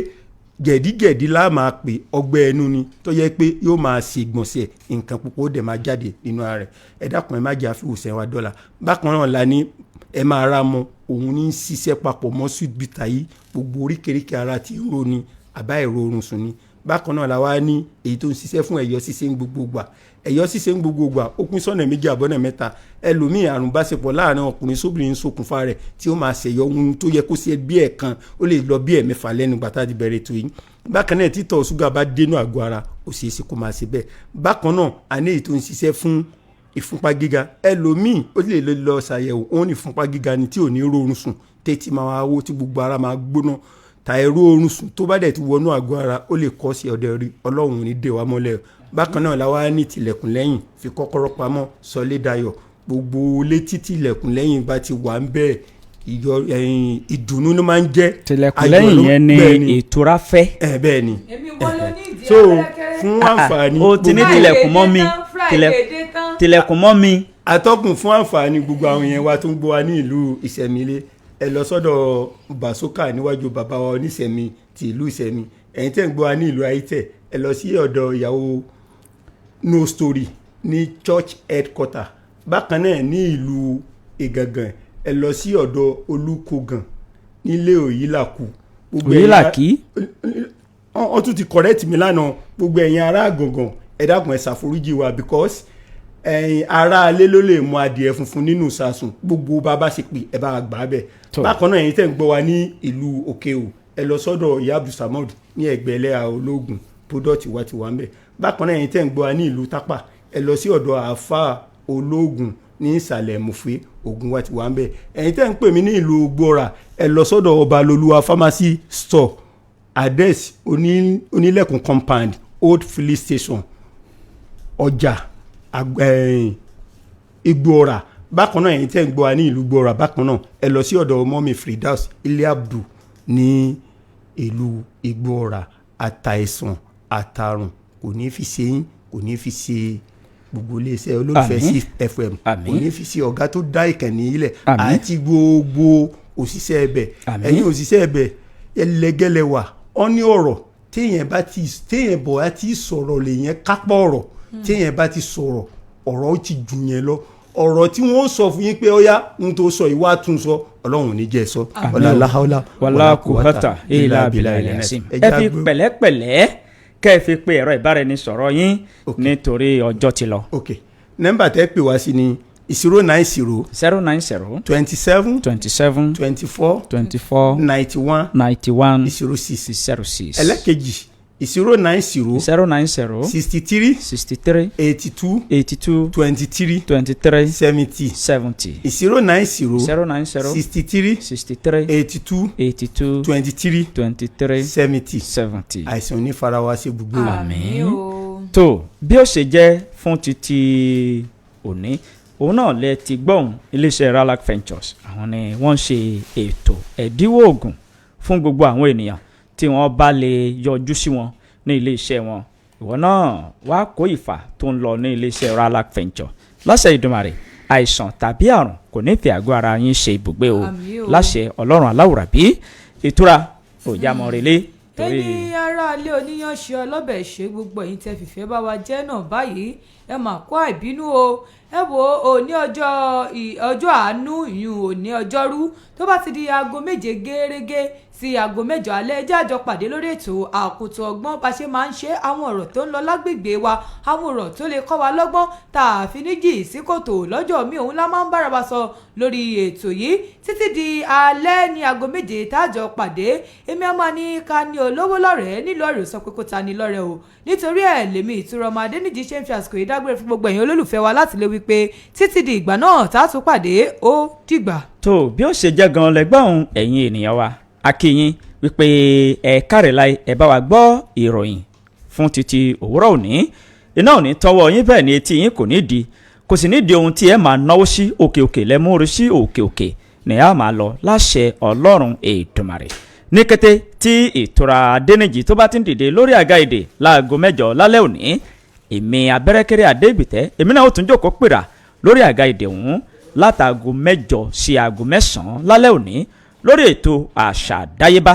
jẹ̀díjẹ̀dí la máa pè ọgbẹ́ ẹnu ni tó yẹ pé yóò máa ṣe ìgbọ̀nsẹ̀ nǹkan pupa ó dẹ̀ máa jáde nínú ara rẹ̀ ẹ dákun ẹ má jẹ́ àfihàn wa dọ́là bákan náà la ní ẹ máa ra mọ òun ní ṣiṣẹ́ papọ̀ mọ́ sweet bitter yìí gbogbo oríkèéríkèé ara tí ń ro ni àbá ìró oorun sùn ni bákan náà la wá ní èyí tó ń ṣiṣẹ́ fún ẹ̀yọ́ ṣíṣe ń gbogbo gbà ẹ̀yọ́ ṣíṣe ń gbogbo gbà ó pín sọ́nà méjì àbọ̀nà mẹ́ta ẹlòmíì àrùn báṣepọ̀ láàrin ọkùnrin sóbìnrin ṣokùnfà rẹ̀ tí ó máa ṣẹ̀yọ́ ohun tó yẹ kó ṣe bí ẹ̀kan ó lè lọ bí ẹ̀mẹ́fà lẹ́nu gbàtà ti bẹ̀rẹ̀ ètò yìí bákan náà títọ̀ ṣúgà bá dénú àgọ́ ara ó ṣeé ṣe kó máa ṣe bẹ́ẹ̀ bákan náà àní èyí tó ń ṣiṣẹ́ fún ìfúnpá gíga ẹlòmíì ó lè lọ ṣàyẹ̀wò òun ní ìfúnpá gíga ni tí ò ní rọrùn sùn tètè máa wá tí gbogbo ara máa gbóná tàìró oorun sùn tó bá dẹ̀ ti wọnú àgọ́ ara ó lè kọ́ sí ọ̀dẹ̀ rí ọlọ́run ní dè wá mọ́lẹ̀ bákan náà la wá ní tìlẹ̀kùn lẹ́yìn fi kọ́kọ́rọ́ pamọ́ sọlé dayọ̀ gbogbo létí tìlẹ̀kùn lẹ́yìn bá ti wà ń bẹ́ẹ̀ ìdùnnú ló máa ń jẹ́ tìlẹ̀kùn lẹ́yìn yẹn ni ìtura fẹ́. bẹ́ẹ̀ ni èmi wọ́n ló ní ìdí so fún àǹfààní o ti ní tìlẹ̀kùn mọ́ mi tìlẹ̀kùn mọ́ mi. atọ́kùn fún àǹfààní gbogbo àwọn yẹn wa tó ń gbọ́ wa ní ìlú ìṣẹ̀mílẹ̀ ẹ lọ sọ́dọ̀ Bàsókà níwájú bàbá wa oníṣẹ̀mí ti ìlú ìṣẹ̀mí ẹ̀yin tẹ́ ń gbọ́ wa ní ìlú Ayítẹ̀ ẹ lọ sí ọ̀dọ̀ ìyàwó No Story ní church headquarter bákan náà ní ìlú Ìgàngàn ẹ lọ sí ọ̀dọ̀ Olúkògàn nílé Òyìnlàkù. Òyìnlàkí. wọ́n tún ti correct mi lánàá gbogbo ẹ̀yin ará Àgàngàn ẹ dákun ẹ ṣàforíjì wa because ẹ̀yin ará alé ló lè mú adìẹ funfun nínú sàsùn gbogbo bàbá ṣe pé ẹ bá gbà á bẹ̀. bákan náà ẹ̀yin tẹ̀ ń gbọ́ wa ní ìlú Òkè-Ò ẹ lọ sọ́dọ̀ ìyá Abdulsamad ní ẹgbẹ́ ẹlẹ́yà ológun product wa ti wà ń bẹ̀. bákan náà ẹ̀yin tẹ̀ ń gbọ́ wa ní ìlú Tápà ẹ lọ sí ọ̀dọ̀ àáfà ológun ní ìsàlẹ̀ mùfé ogun wa ti wà ń bẹ̀. ẹ̀yin tẹ́ ń pè mí ní ìlú Gbọ́ra ẹ lọ sọ́dọ̀ Ọbalolúwa pharmacy store ades onílẹ̀kùn compound old filling station ọjà Ìgbọ́ra bákan náà ẹ̀yin tẹ́ ń gbọ́ wa ní ìlú Gbọ́ra bákan náà ẹ lọ sí ọ̀dọ̀ mọ́mí Fridaus ilé abdu ní ìlú Ìgbọ́ra àtàìsàn àtàrùn kò ní fi ṣe yín kò ní fi ṣe gbogbo iléeṣẹ́ olólùfẹ́ sí FM kò ní fi sí ọ̀gá tó dá ìkànnì ilẹ̀ àti gbogbo òṣìṣẹ́ ẹbẹ̀ ẹ̀yin òṣìṣẹ́ ẹbẹ̀ ẹlẹgẹ́lẹ̀ wà ọ ní ọ̀rọ̀ téèyàn bọ̀ á ti sọ̀rọ̀ lèyẹn kápọ̀ ọ̀rọ̀ téèyàn bá ti sọ̀rọ̀ ọ̀rọ̀ ó ti jù yẹn lọ ọ̀rọ̀ tí wọ́n sọ fún yín pé ó yá n tó sọ ìwà tún sọ ọlọ́run ní jẹ́ sọ ọ̀làláhàólà wàlá kùhátà ìlà bìlà ìlẹ̀sìn. ẹ fi pẹ̀lẹ́pẹ̀lẹ́ kẹ́ ẹ fi pe ẹ̀rọ ìbáraẹnisọ̀rọ̀ yín nítorí ọjọ́ ti lọ. ok nọ́mbà tẹ́ pè wá sí ni 090 090 27 27 24 24 91 91 06 06. ẹlẹ́kejì 090 090 63 63 82 82 23 23 70 70 090 090 63 63 82 82 23 23 70 70. àìsàn onífarawa ṣe gbogbo àmín o. tó bí ó ṣe jẹ́ fún títí òní òun náà lẹ ti gbọ́n iléeṣẹ́ Ralac Ventures àwọn ni wọ́n ṣe ètò ẹ̀dínwó oògùn fún gbogbo àwọn ènìyàn tí wọ́n bá lè yọjú sí wọn ní iléeṣẹ́ wọn. ìwọ náà wá kó ìfà tó ń lọ ní iléeṣẹ́ Ralac Ventures láṣẹ Ìdùmarè àìsàn tàbí àrùn kò ní fi àgọ́ ara yín ṣe ibùgbé o láṣẹ Ọlọ́run aláwùrábí ìtura òjàmọ́ relé. ẹni aráalé oníyanṣẹ́ ọlọ́bẹ̀ ṣe gbogbo ẹ̀yin tẹ́ fìfẹ́ bá wa jẹ́ náà báyìí ẹ mà kó àìbínú o ẹ wo òní ọjọ́ àánú ìyún òní ọjọ́rú tó bá ti di aago 7 gẹ́rẹ́gẹ́ sí aago 8 alẹ́ ẹ jẹ́ àjọ pàdé lórí ètò àkótó ọgbọ́n bá ṣe máa ń ṣe àwọn ọ̀rọ̀ tó ń lọ lágbègbè wa àwọn ọ̀rọ̀ tó lè kọ́ wa lọ́gbọ́n tá a fi ní jì sí kòtò lọ́jọ́ mi òun la máa ń bára wa sọ lórí ètò yìí títí di alẹ́ ní aago 7 tájọ pàdé èmi á máa ní ká ní olówó lọ́rẹ̀ẹ́ nílò ọ̀rẹ́ sọ pé kó ta ni lọ́rẹ́ o nítorí ẹ̀ lèmi ìtura ọmọ adéníjì ṣe ń fi àsìkò ìdágbére fún gbogbo ẹ̀yin olólùfẹ́ wa láti lè wí pé títí di ìgbà náà tá a tún pàdé ó dìgbà. tó bí ó ṣe jẹ́ gan-an lẹ́gbọ́n ẹ̀yin ènìyàn wa akínyìn wípé ẹ kárẹ̀ láì ẹ bá wa gbọ́ ìròyìn fún títí òwúrọ̀ òní iná òní tọwọ́ yín bẹ́ẹ̀ ni etí yín kò ní di kò sì ní di ohun tí ẹ máa náwó sí òkè òkè lẹ́múrí sí òkè òkè ní a máa lọ láṣẹ Ọlọ́run Èdùmàrè ní kété tí ìtura Adéníjì tó bá ti ń dìde lórí àga èdè láago 8 lálẹ́ òní èmi abẹ́rẹ́kẹ́rẹ́ Adégbìtẹ́ èmi náà ó tún jókòó pèrà lórí àga èdè ọ̀hún látàgo 8 sí aago 9 lálẹ́ òní lórí ètò àṣà àdáyébá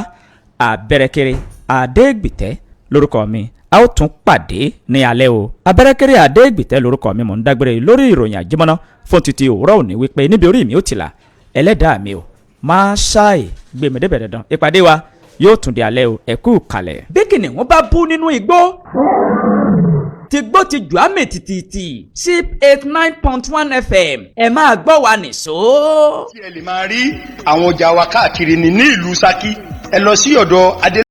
abẹ́rẹ́kẹ́rẹ́ Adégbìtẹ́ lórúkọ mi a ó tún pàdé ní alẹ́ o abẹ́rẹ́kẹ́rẹ́ Adégbìtẹ́ lórúkọ mi mò ń dágbére lórí ìròyìn àjímọ́ná fún títí òwúrọ̀ òní wípé níbi orí mi ó ti là ẹlẹ́dàá mi o máa ṣáì gbèmí débẹ̀ dandan ìpàdé wa yóò tún di alẹ́ o ẹ kú kalẹ̀. bí kìnìún bá bú nínú igbó ti gbó ti jù á mì tìtìtì Sip 89.1 FM ẹ máa gbọ́ wa nìṣó. tí ẹ lè máa rí àwọn ọjà wa káàkiri ní ìlú Ṣakí ẹ lọ sí ọ̀dọ̀ adé.